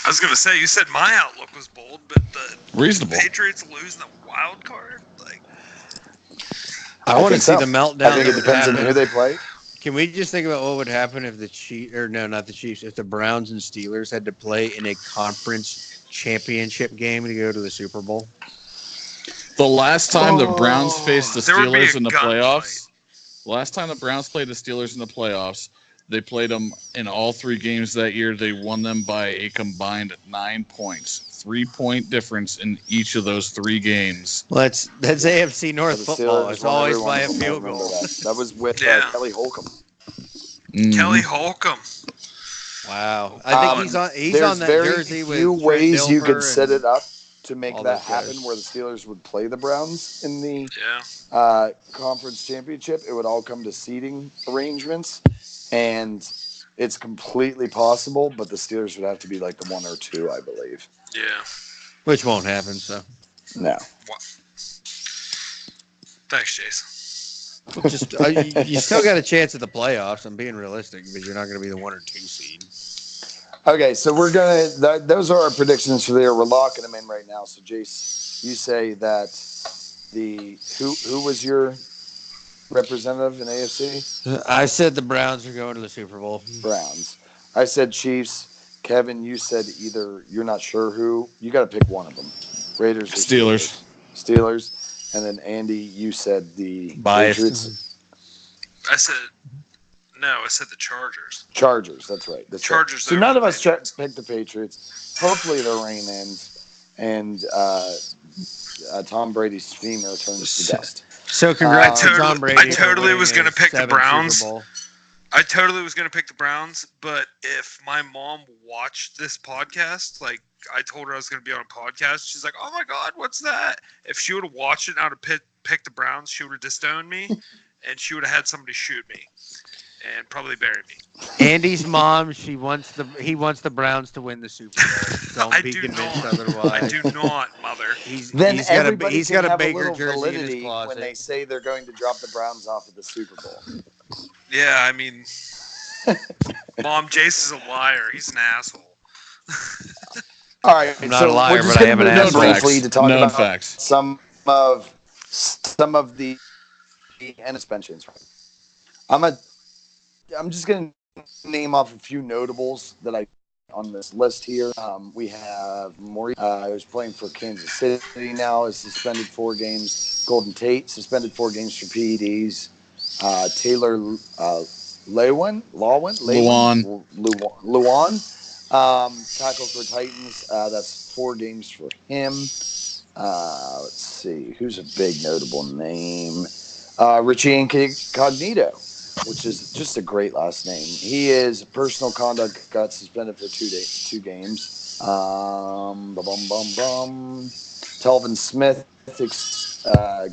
I was going to say, you said my outlook was bold, but the Reasonable. Patriots losing the wild card? I want to see the meltdown. I think it depends on who they play. Can we just think about what would happen if the Chiefs, or no, not the Chiefs, if the Browns and Steelers had to play in a conference championship game to go to the Super Bowl? The last time the Browns faced the Steelers in the playoffs, fight. They played them in all 3 games that year. They won them by a combined 9 points. 3-point difference in each of those 3 games. Well, that's AFC North football. It's always by a field goal. That was with Kelly Holcomb. Mm-hmm. Kelly Holcomb. Wow. I think he's on that jersey with few ways you could and set it up to make that happen where the Steelers would play the Browns in the conference championship. It would all come to seeding arrangements, and it's completely possible, but the Steelers would have to be like the 1 or 2, I believe. Yeah. Which won't happen, so. No. Thanks, Jace. Just you still got a chance at the playoffs. I'm being realistic because you're not going to be the 1 or 2 seed. Okay, so we're gonna. Those are our predictions for the year. We're locking them in right now. So, Jace, you say that who was your representative in AFC? I said the Browns are going to the Super Bowl. Browns. I said Chiefs. Kevin, you said either you're not sure who. You got to pick one of them. Raiders or Steelers. Steelers. And then Andy, you said the Biased. Patriots. I said the Chargers. Chargers. That's right. The Chargers. So none of us picked the Patriots. Hopefully the rain ends and Tom Brady's femur turns to dust. So congrats to Tom Brady. I totally was going to pick the Browns. I totally was going to pick the Browns, but if my mom watched this podcast, like I told her I was going to be on a podcast, she's like, "Oh my God, what's that?" If she would have watched it and I'd have picked the Browns, she would have disowned me, and she would have had somebody shoot me and probably bury me. Andy's mom, he wants the Browns to win the Super Bowl. Don't be convinced otherwise. I do not, mother. He's got a Baker jersey in his closet. When they say they're going to drop the Browns off at the Super Bowl. Yeah, I mean, Mom, Jace is a liar. He's an asshole. All right, I'm not a liar, but I am an asshole. Briefly to talk about facts. some of the suspensions. I'm just going to name off a few notables that I on this list here. We have Maurice, who's playing for Kansas City now, is suspended 4 games. Golden Tate suspended 4 games for PEDs. Taylor Lewan, tackle for Titans. That's 4 games for him. Let's see, who's a big notable name? Richie Incognito, which is just a great last name. He is personal conduct, got suspended for 2 games. Telvin Smith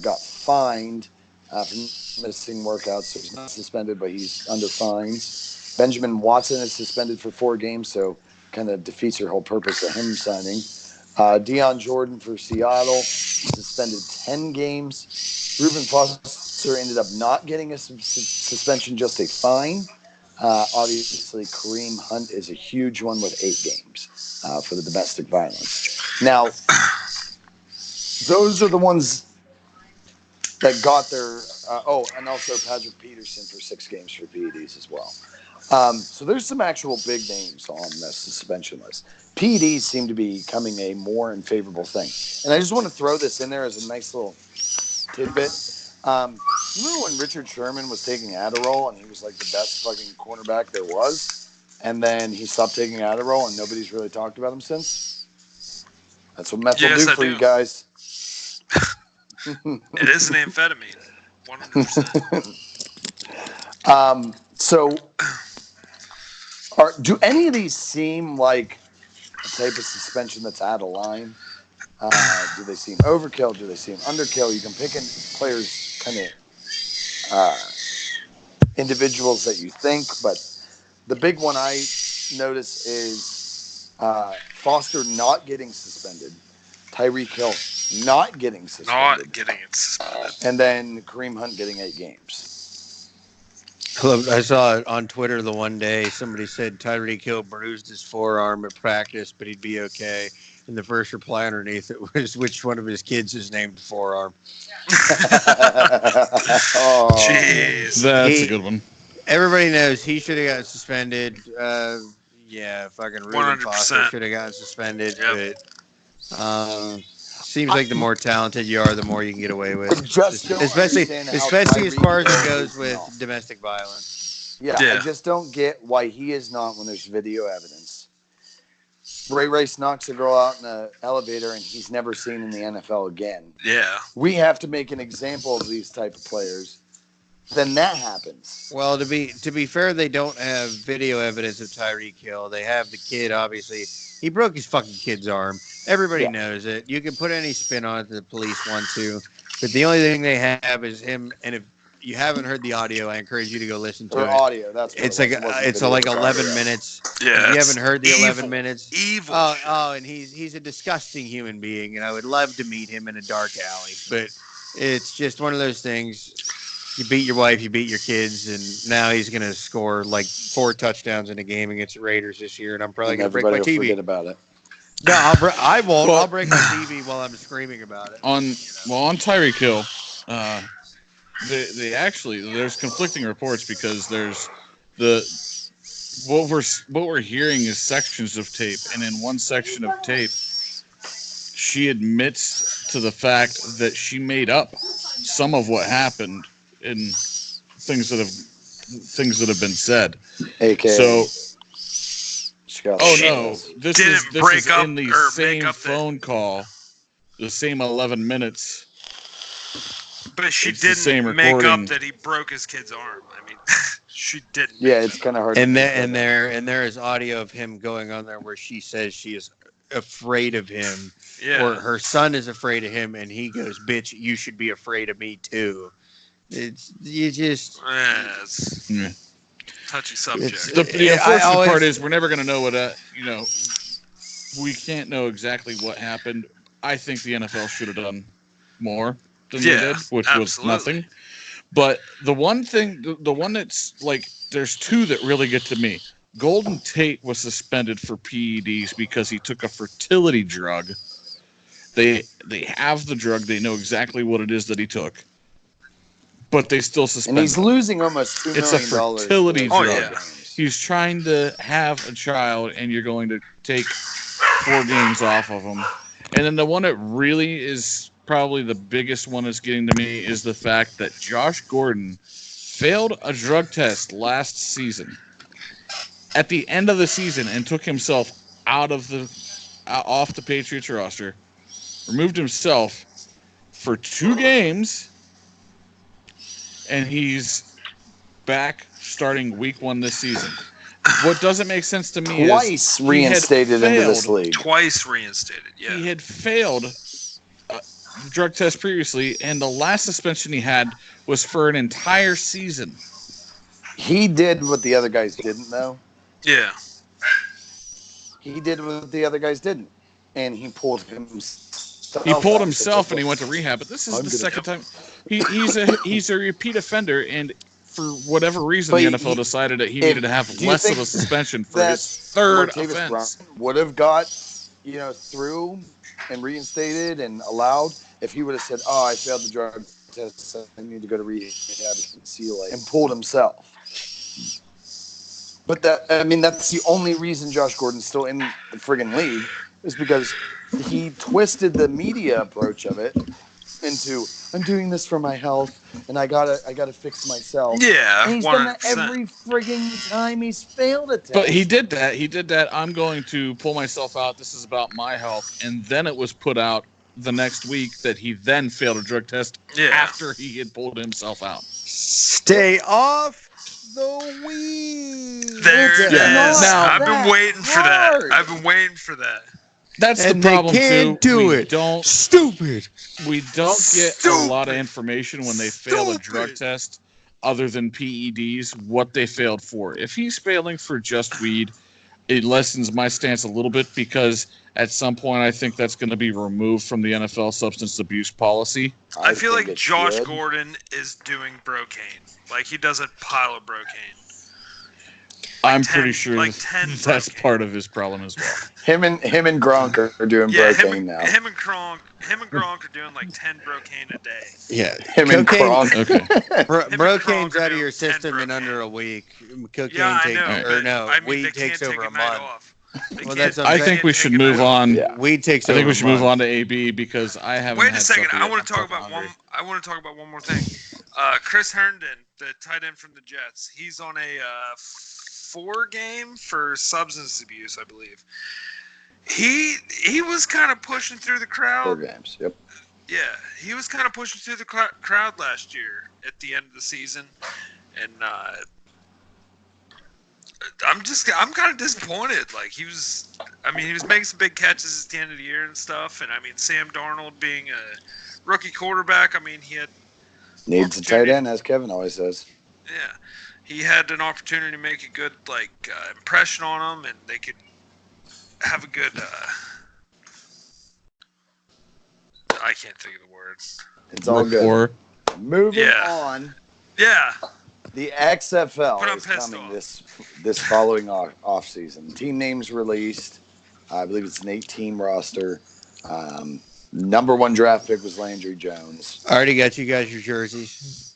got fined for missing workouts, so he's not suspended, but he's under fines. Benjamin Watson is suspended for 4 games, so kind of defeats your whole purpose of him signing. Deion Jordan for Seattle, suspended 10 games. Reuben Foster ended up not getting a suspension, just a fine. Obviously, Kareem Hunt is a huge one with 8 games for the domestic violence. Now, those are the ones that got their and also Patrick Peterson for 6 games for PEDs as well. So there's some actual big names on the suspension list. PEDs seem to be becoming a more unfavorable thing. And I just want to throw this in there as a nice little tidbit. Remember when Richard Sherman was taking Adderall and he was like the best fucking cornerback there was? And then he stopped taking Adderall and nobody's really talked about him since? That's what meth will do for you guys. It is an amphetamine, 100%. So, do any of these seem like a type of suspension that's out of line? Do they seem overkill? Do they seem underkill? You can pick in players, kind of individuals that you think, but the big one I notice is Foster not getting suspended, Tyreek Hill not getting suspended, and then Kareem Hunt getting 8 games. I saw it on Twitter the one day. Somebody said Tyreek Hill bruised his forearm at practice, but he'd be okay. And the first reply underneath it was, which one of his kids is named Forearm? Oh, jeez. That's a good one. Everybody knows he should have gotten suspended. Fucking Reuben Foster should have gotten suspended. Yep. But seems like the more talented you are, the more you can get away with. Especially as far as it goes with domestic violence. Yeah, I just don't get why he is not when there's video evidence. Ray Rice knocks a girl out in an elevator and he's never seen in the NFL again. Yeah. We have to make an example of these type of players. Then that happens. Well, to be fair, they don't have video evidence of Tyreek Hill. They have the kid, obviously. He broke his fucking kid's arm. Everybody knows it. You can put any spin on it that the police want to. But the only thing they have is him. And if you haven't heard the audio, I encourage you to go listen to it. Audio, that's what it's like 11 minutes. Yeah, if you haven't heard the evil, 11 minutes. Evil. And he's a disgusting human being, and I would love to meet him in a dark alley. But it's just one of those things. You beat your wife, you beat your kids, and now he's going to score like 4 touchdowns in a game against the Raiders this year, and I'm probably going to break my TV. Forget about it. No, I won't. I'll break my TV while I'm screaming about it. On Tyreek Hill, they actually, there's conflicting reports because there's what we're hearing is sections of tape, and in one section of tape, she admits to the fact that she made up some of what happened in things that have been said. AKA. So, no, this is in the same phone call, the same 11 minutes. But she didn't make up that he broke his kid's arm. I mean, she didn't. Yeah, it's kind of hard. And there is audio of him going on there where she says she is afraid of him, or her son is afraid of him, and he goes, "Bitch, you should be afraid of me too." It's touchy subject. The unfortunate part is we're never going to know what we can't know exactly what happened. I think the NFL should have done more than they did, which was nothing. But the one that's like, there's two that really get to me. Golden Tate was suspended for PEDs because he took a fertility drug. They have the drug. They know exactly what it is that he took. But they still suspend him. And he's losing almost $2 million. It's a fertility drug. Yeah. He's trying to have a child, and you're going to take 4 games off of him. And then the one that really is probably the biggest one that's getting to me is the fact that Josh Gordon failed a drug test last season at the end of the season and took himself off the Patriots roster, removed himself for 2 games, and he's back starting week 1 this season. What doesn't make sense to me is reinstated into this league. Twice reinstated, yeah. He had failed drug test previously, and the last suspension he had was for an entire season. He did what the other guys didn't, though. Yeah. He did what the other guys didn't, and he pulled himself. He pulled himself, and he went to rehab. But this is the second time he's a repeat offender, and for whatever reason, the NFL decided that he needed to have less of a suspension for his third offense. Would have got through and reinstated and allowed if he would have said, "Oh, I failed the drug test, so I need to go to rehab, see you later," and pulled himself. But that's the only reason Josh Gordon's still in the friggin' league, is because he twisted the media approach of it into, "I'm doing this for my health, and I gotta fix myself." Yeah, and he's 100%. Done that every friggin' time he's failed a test. But he did that. I'm going to pull myself out. This is about my health. And then it was put out the next week that he then failed a drug test after he had pulled himself out. Stay off the weed. There it is. Now, I've been waiting for that. That's the problem, too. We don't get a lot of information when they fail a drug test other than PEDs, what they failed for. If he's failing for just weed, it lessens my stance a little bit, because at some point I think that's going to be removed from the NFL substance abuse policy. I feel like Josh Gordon is doing brocaine. Like, he does a pile of brocaine. I'm pretty sure that's part of his problem as well. Him and Gronk are doing brocaine now. Him and Gronk are doing like 10 brocaine a day. Yeah, him and Gronk. Okay. Brocaine's out of your system in under a week. Cocaine weed takes over a month. I think we should move on. Yeah. Weed takes. I think we should move on to AB, because I haven't. Wait a second. I want to talk about one. I want to talk about one more thing. Chris Herndon, the tight end from the Jets, he's on a 4-game for substance abuse, I believe. He was kind of pushing through the crowd. 4 games. Yep. Yeah, he was kind of pushing through the crowd last year at the end of the season, and I'm kind of disappointed. Like, he was making some big catches at the end of the year and stuff. And Sam Darnold being a rookie quarterback, he needs a tight end, as Kevin always says. Yeah, he had an opportunity to make a good impression on him, and they could have a good. I can't think of the word. It's all good. Moving on. Yeah. The XFL is coming this following off season. Team names released. I believe it's an 8-team roster. Number 1 draft pick was Landry Jones. I already got you guys your jerseys.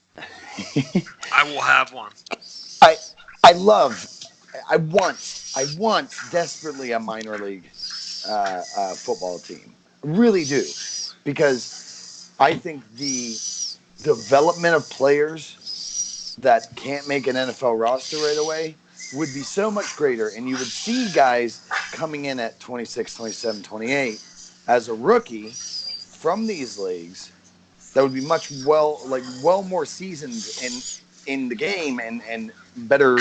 I will have one. I I want desperately a minor league football team. I really do, because I think the development of players that can't make an NFL roster right away would be so much greater. And you would see guys coming in at 26, 27, 28 as a rookie from these leagues that would be well more seasoned in the game and better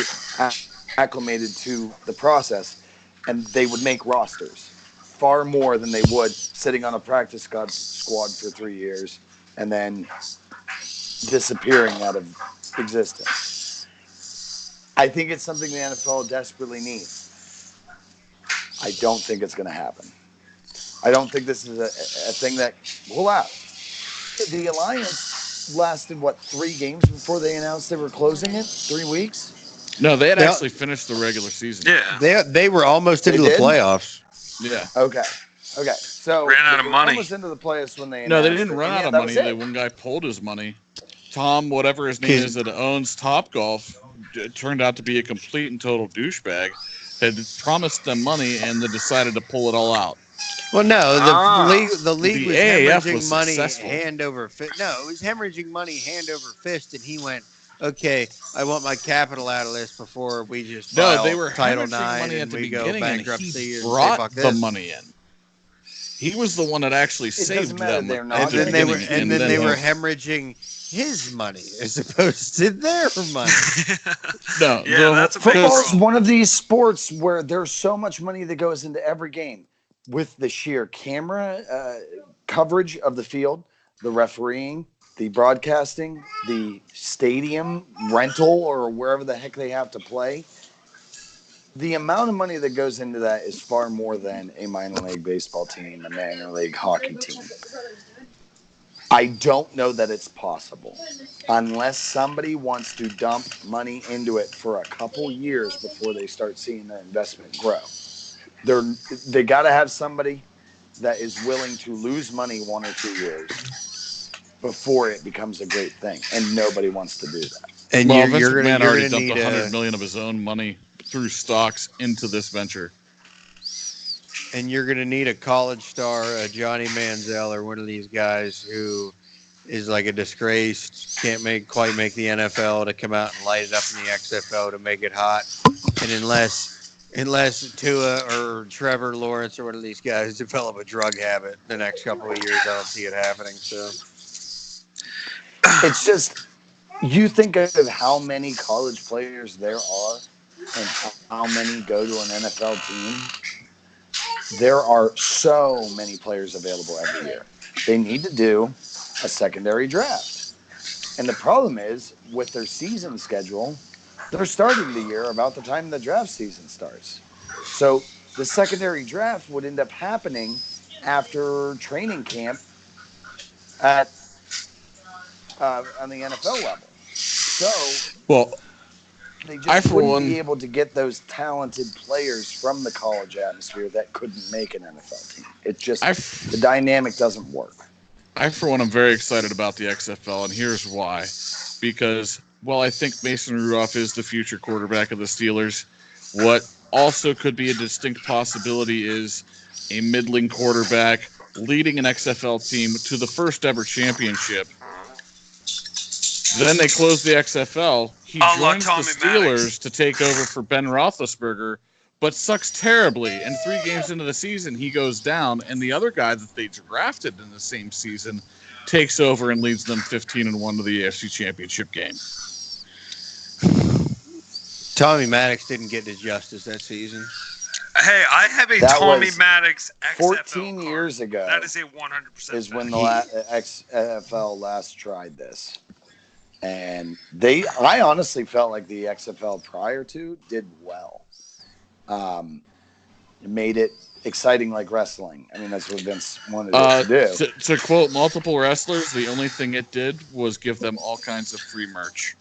acclimated to the process, and they would make rosters far more than they would sitting on a practice squad for 3 years and then disappearing out of existence. I think it's something the NFL desperately needs. I don't think it's going to happen. I don't think this is a thing that will last. The Alliance lasted, what, 3 games before they announced they were closing it? 3 weeks? No, they had actually finished the regular season. Yeah. They were almost into the playoffs. Yeah. Okay. So ran out of money. Almost into the playoffs when they announced No, they didn't it. run out of money. The one guy pulled his money. Tom, whatever his name is, that owns Topgolf, turned out to be a complete and total douchebag. Had promised them money and then decided to pull it all out. Well, no, the league was hemorrhaging money successful. hand over fist. No, it was hemorrhaging money hand over fist, and he went, "Okay, I want my capital out of this before we just file they were Title hemorrhaging IX money at and the we go beginning, and bankruptcy." he brought the money in. He was the one that actually saved them. And then they were hemorrhaging his money as opposed to their money. No, that's a big football's one of these sports where there's so much money that goes into every game, with the sheer camera coverage of the field, the refereeing, the broadcasting, the stadium rental, or wherever the heck they have to play. The amount of money that goes into that is far more than a minor league baseball team, a minor league hockey team. I don't know that it's possible unless somebody wants to dump money into it for a couple years before they start seeing their investment grow. They got to have somebody that is willing to lose money 1 or 2 years before it becomes a great thing, and nobody wants to do that. And Vince McMahon already dumped $100 million of his own money through stocks into this venture. And you're going to need a college star, a Johnny Manziel, or one of these guys who is like a disgraced, can't quite make the NFL, to come out and light it up in the XFL to make it hot. And unless Tua or Trevor Lawrence or one of these guys develop a drug habit the next couple of years, I don't see it happening. So it's just, you think of how many college players there are and how many go to an NFL team. There are so many players available every year. They need to do a secondary draft. And the problem is, with their season schedule, they're starting the year about the time the draft season starts. So the secondary draft would end up happening after training camp at on the NFL level. So, they just wouldn't be able to get those talented players from the college atmosphere that couldn't make an NFL team. It just, the dynamic doesn't work. I, for one, am very excited about the XFL, and here's why. Because while I think Mason Rudolph is the future quarterback of the Steelers, what also could be a distinct possibility is a middling quarterback leading an XFL team to the first ever championship. Then they close the XFL. He joins the Steelers to take over for Ben Roethlisberger, but sucks terribly. And 3 games into the season, he goes down, and the other guy that they drafted in the same season takes over and leads them 15-1 to the AFC Championship game. Tommy Maddox didn't get his justice that season. Hey, I have a Tommy Maddox XFL 14 card. years ago. That is a 100% is when the XFL last tried this. And I honestly felt like the XFL prior to did well. It made it exciting like wrestling. I mean, that's what Vince wanted it to do. To quote multiple wrestlers, the only thing it did was give them all kinds of free merch.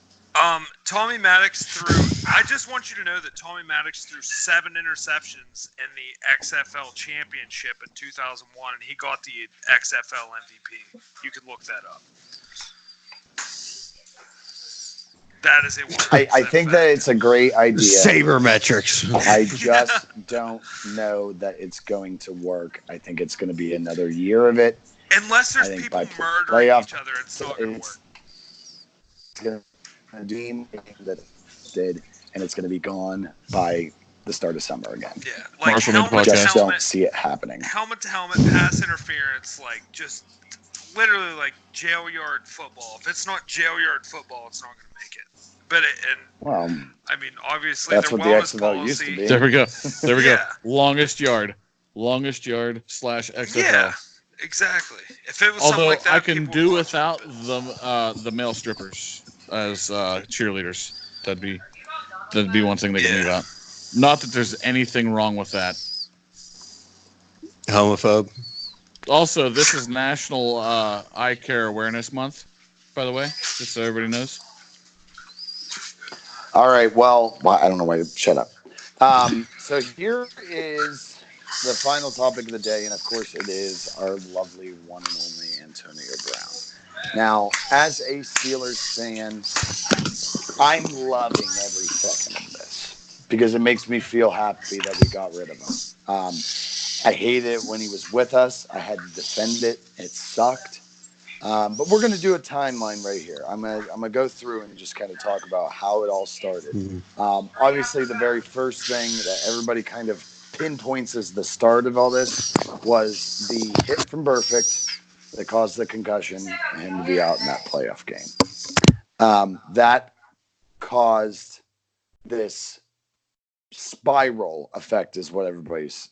Tommy Maddox I just want you to know that Tommy Maddox threw 7 interceptions in the XFL championship in 2001, and he got the XFL MVP. You can look that up. That is a 100% I think that it's a great idea. Sabermetrics. I just don't know that it's going to work. I think it's going to be another year of it. Unless there's people murdering each other, it's not going to work. It's going to be that did, and it's going to be gone by the start of summer again. Yeah, like helmet to just helmet, don't see it happening. Helmet to helmet, pass interference, like just literally like jail yard football. If it's not jail yard football, it's not going to make it. But I mean, obviously, that's their what the wellness XFL policy. used to be. There we go. Longest yard /XFL. Yeah, exactly. If it was Although something like that, I can do without the male strippers as cheerleaders. That'd be one thing they can leave out. Not that there's anything wrong with that. Homophobe. Also, this is National Eye Care Awareness Month, by the way, just so everybody knows. All right. Well, I don't know why. Shut up. So here is the final topic of the day, and of course, it is our lovely one and only Antonio Brown. Now, as a Steelers fan, I'm loving every second of this because it makes me feel happy that we got rid of him. I hated it when he was with us. I had to defend it. It sucked. But we're going to do a timeline right here. I'm gonna go through and just kind of talk about how it all started. Obviously, the very first thing that everybody kind of pinpoints as the start of all this was the hit from Burfict that caused the concussion and him to be out in that playoff game. That caused this spiral effect is what everybody's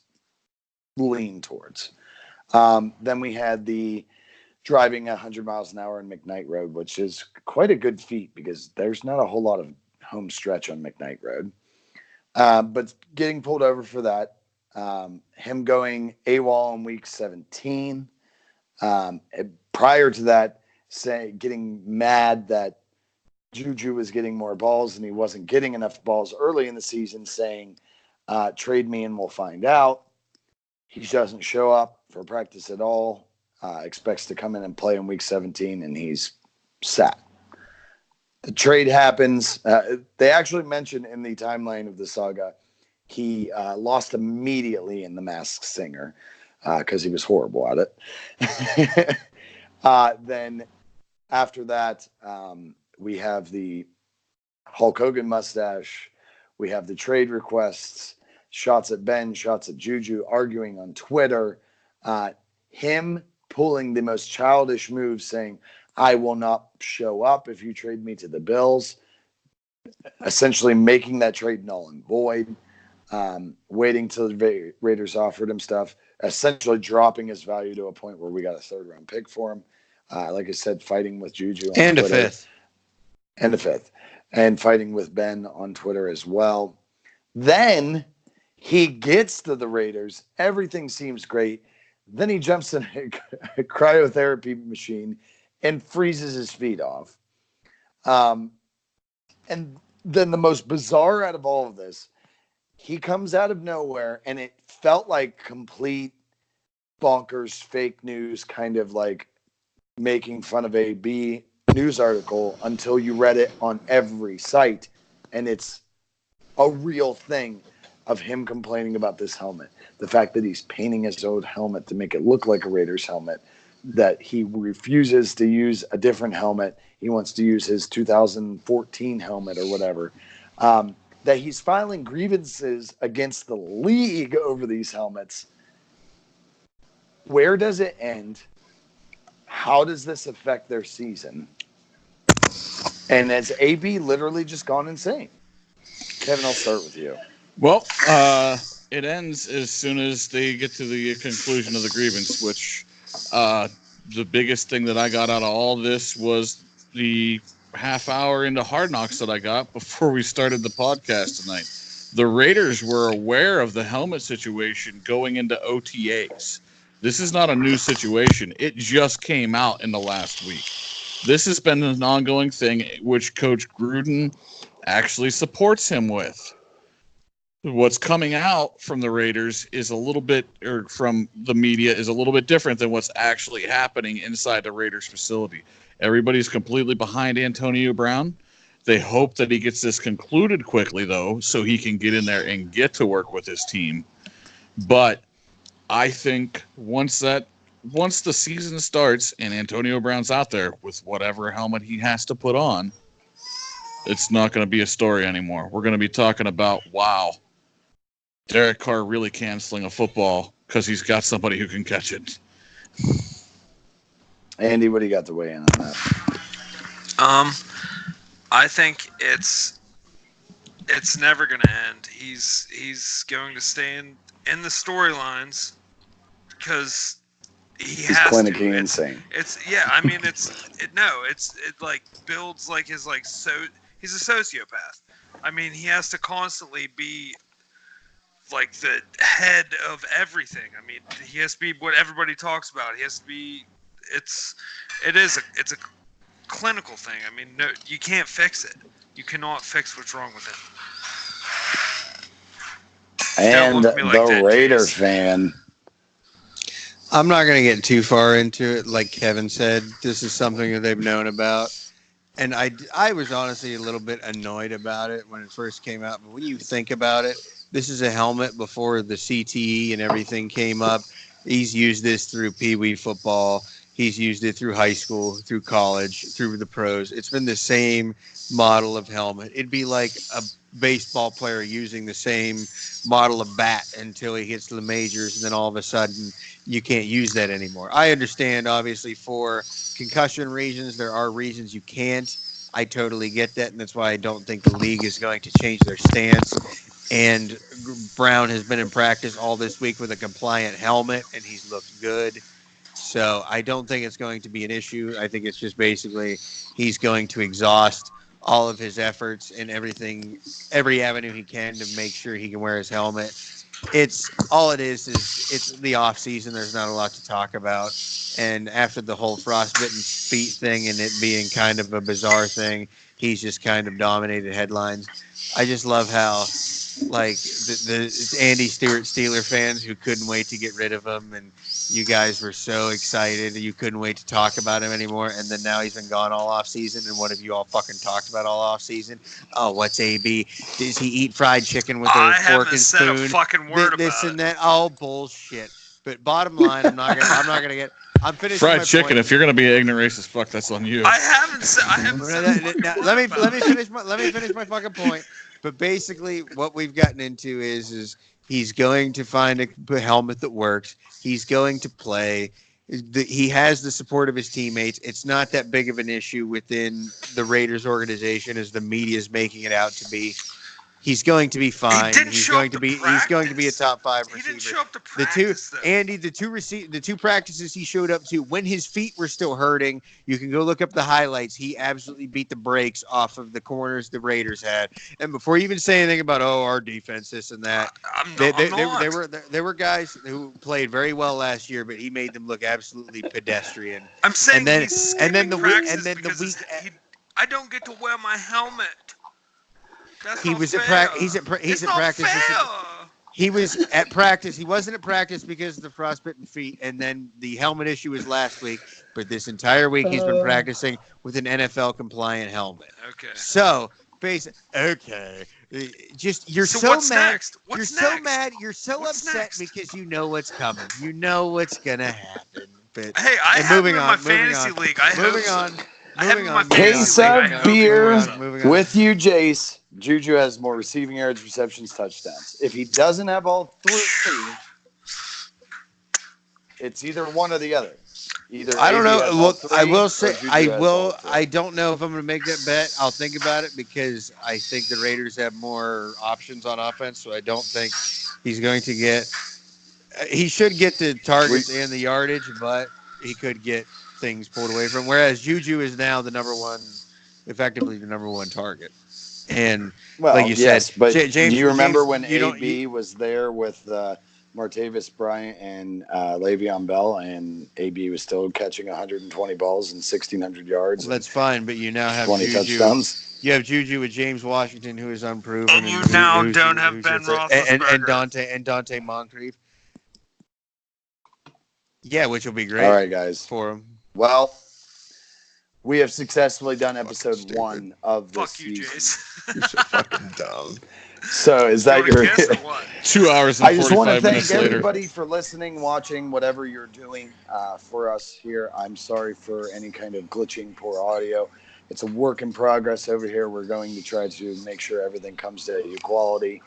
leaned towards. Then we had the driving 100 miles an hour on McKnight Road, which is quite a good feat because there's not a whole lot of home stretch on McKnight Road. But getting pulled over for that, him going AWOL in week 17. Prior to that, getting mad that Juju was getting more balls and he wasn't getting enough balls early in the season, saying, trade me and we'll find out. He doesn't show up for practice at all. Expects to come in and play in week 17, and he's sat. The trade happens. They actually mentioned in the timeline of the saga, he lost immediately in The Masked Singer because he was horrible at it. Then after that, we have the Hulk Hogan mustache. We have the trade requests, shots at Ben, shots at Juju, arguing on Twitter. Him pulling the most childish move, saying, I will not show up if you trade me to the Bills, essentially making that trade null and void, waiting till the Raiders offered him stuff, essentially dropping his value to a point where we got a third-round pick for him. Like I said, fighting with Juju on and Twitter. And a fifth. And fighting with Ben on Twitter as well. Then he gets to the Raiders. Everything seems great. Then he jumps in a cryotherapy machine and freezes his feet off. And then the most bizarre out of all of this, he comes out of nowhere, and it felt like complete bonkers fake news, kind of like making fun of a B news article until you read it on every site. And it's a real thing of him complaining about this helmet. The fact that he's painting his old helmet to make it look like a Raiders helmet, that he refuses to use a different helmet. He wants to use his 2014 helmet or whatever. That he's filing grievances against the league over these helmets. Where does it end? How does this affect their season? And has AB literally just gone insane? Kevin, I'll start with you. Well, it ends as soon as they get to the conclusion of the grievance, which the biggest thing that I got out of all this was the half hour into Hard Knocks that I got before we started the podcast tonight. The Raiders were aware of the helmet situation going into OTAs. This is not a new situation. It just came out in the last week. This has been an ongoing thing, which Coach Gruden actually supports him with. What's coming out from the Raiders is a little bit, or from the media, is a little bit different than what's actually happening inside the Raiders facility. Everybody's completely behind Antonio Brown. They hope that he gets this concluded quickly, though, so he can get in there and get to work with his team. But I think once the season starts and Antonio Brown's out there with whatever helmet he has to put on, it's not going to be a story anymore. We're going to be talking about, wow, Derek Carr really can sling a football because he's got somebody who can catch it. Andy, what do you got to weigh in on that? I think it's never going to end. He's going to stay in the storylines because he's clinically insane. It's I mean it like builds like his like he's a sociopath. I mean he has to constantly be like the head of everything. I mean he has to be what everybody talks about. He has to be. It's a clinical thing. I mean, no, you can't fix it. You cannot fix what's wrong with him. And the Raider fan. I'm not going to get too far into it. Like Kevin said, this is something that they've known about. And I was honestly a little bit annoyed about it when it first came out. But when you think about it, this is a helmet before the CTE and everything came up. He's used this through Pee Wee football. He's used it through high school, through college, through the pros. It's been the same model of helmet. It'd be like a baseball player using the same model of bat until he hits the majors, and then all of a sudden you can't use that anymore. I understand, obviously, for concussion reasons, there are reasons you can't. I totally get that, and that's why I don't think the league is going to change their stance. And Brown has been in practice all this week with a compliant helmet, and he's looked good. So I don't think it's going to be an issue. I think it's just basically he's going to exhaust all of his efforts and every avenue he can to make sure he can wear his helmet. It's it's the off season. There's not a lot to talk about. And after the whole frostbitten feet thing and it being kind of a bizarre thing, he's just kind of dominated headlines. I just love how like the Andy Stewart Steeler fans who couldn't wait to get rid of him, and you guys were so excited you couldn't wait to talk about him anymore, and then now he's been gone all off season, and what have you all fucking talked about all off season? Oh, what's AB? Does he eat fried chicken with a fork and spoon? I haven't said a fucking word about this and that. Oh, bullshit. But bottom line, I'm finishing fried my chicken. point. If you're gonna be an ignorant racist, fuck, that's on you. I haven't said. Let me finish my fucking point. But basically, what we've gotten into is he's going to find a helmet that works. He's going to play. He has the support of his teammates. It's not that big of an issue within the Raiders organization as the media is making it out to be. He's going to be fine. He's going to be a top 5 receiver. He didn't show up to practice. The two practices he showed up to when his feet were still hurting. You can go look up the highlights. He absolutely beat the brakes off of the corners the Raiders had. And before you even say anything about our defense, this and that, there were guys who played very well last year, but he made them look absolutely pedestrian. I'm saying and then the week I don't get to wear my helmet. He was at practice. He was at practice. He wasn't at practice because of the frostbitten feet, and then the helmet issue was last week. But this entire week, he's been practicing with an NFL compliant helmet. Okay. So, just you're so mad. Next? You're so mad. You're so upset because you know what's coming. You know what's gonna happen. But hey, I have him in my fantasy league. Moving on. Case of beer with you, Jace. Juju has more receiving yards, receptions, touchdowns. If he doesn't have all 3, it's either one or the other. I don't know. Look, I will say I don't know if I'm going to make that bet. I'll think about it because I think the Raiders have more options on offense. So I don't think he's going to get. He should get the targets and the yardage, but he could get things pulled away from him. Whereas Juju is now effectively the number one target. And like you said, but James, do you remember when AB was there with Martavis Bryant and Le'Veon Bell, and AB was still catching 120 balls and 1,600 yards? Well, that's fine, but you now have 20 touchdowns. You have Juju with James Washington, who is unproven, and you now don't have Ben Roethlisberger and Dante Moncrief. Yeah, which will be great. All right, guys. For him. Well, we have successfully done episode 1 of this Fuck you, season. Jace. You're so fucking dumb. So is that You your? wanna kiss or what? 2 hours and I just want to 45 thank minutes later. everybody for listening, watching, whatever you're doing for us here. I'm sorry for any kind of glitching, poor audio. It's a work in progress over here. We're going to try to make sure everything comes to equality.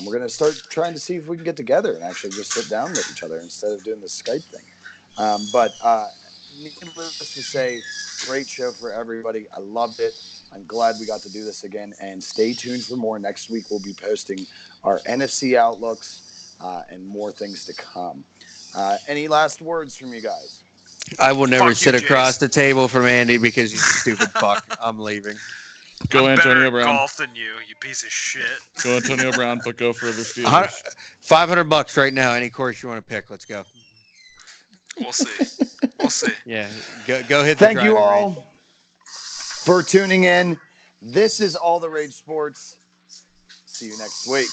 We're going to start trying to see if we can get together and actually just sit down with each other instead of doing the Skype thing. But needless to say, great show for everybody. I loved it. I'm glad we got to do this again. And stay tuned for more. Next week, we'll be posting our NFC outlooks and more things to come. Any last words from you guys? I will never Fuck sit you, across Jace. the table from Andy because he's a stupid fuck. I'm leaving. Go I'm better Antonio at Brown. golf than you piece of shit. Go Antonio Brown, but go for the Steelers. $500 right now. Any course you want to pick, let's go. We'll see. We'll see. Yeah, go hit. Thank the you driving all range. for tuning in. This is All the Rage Sports. See you next week.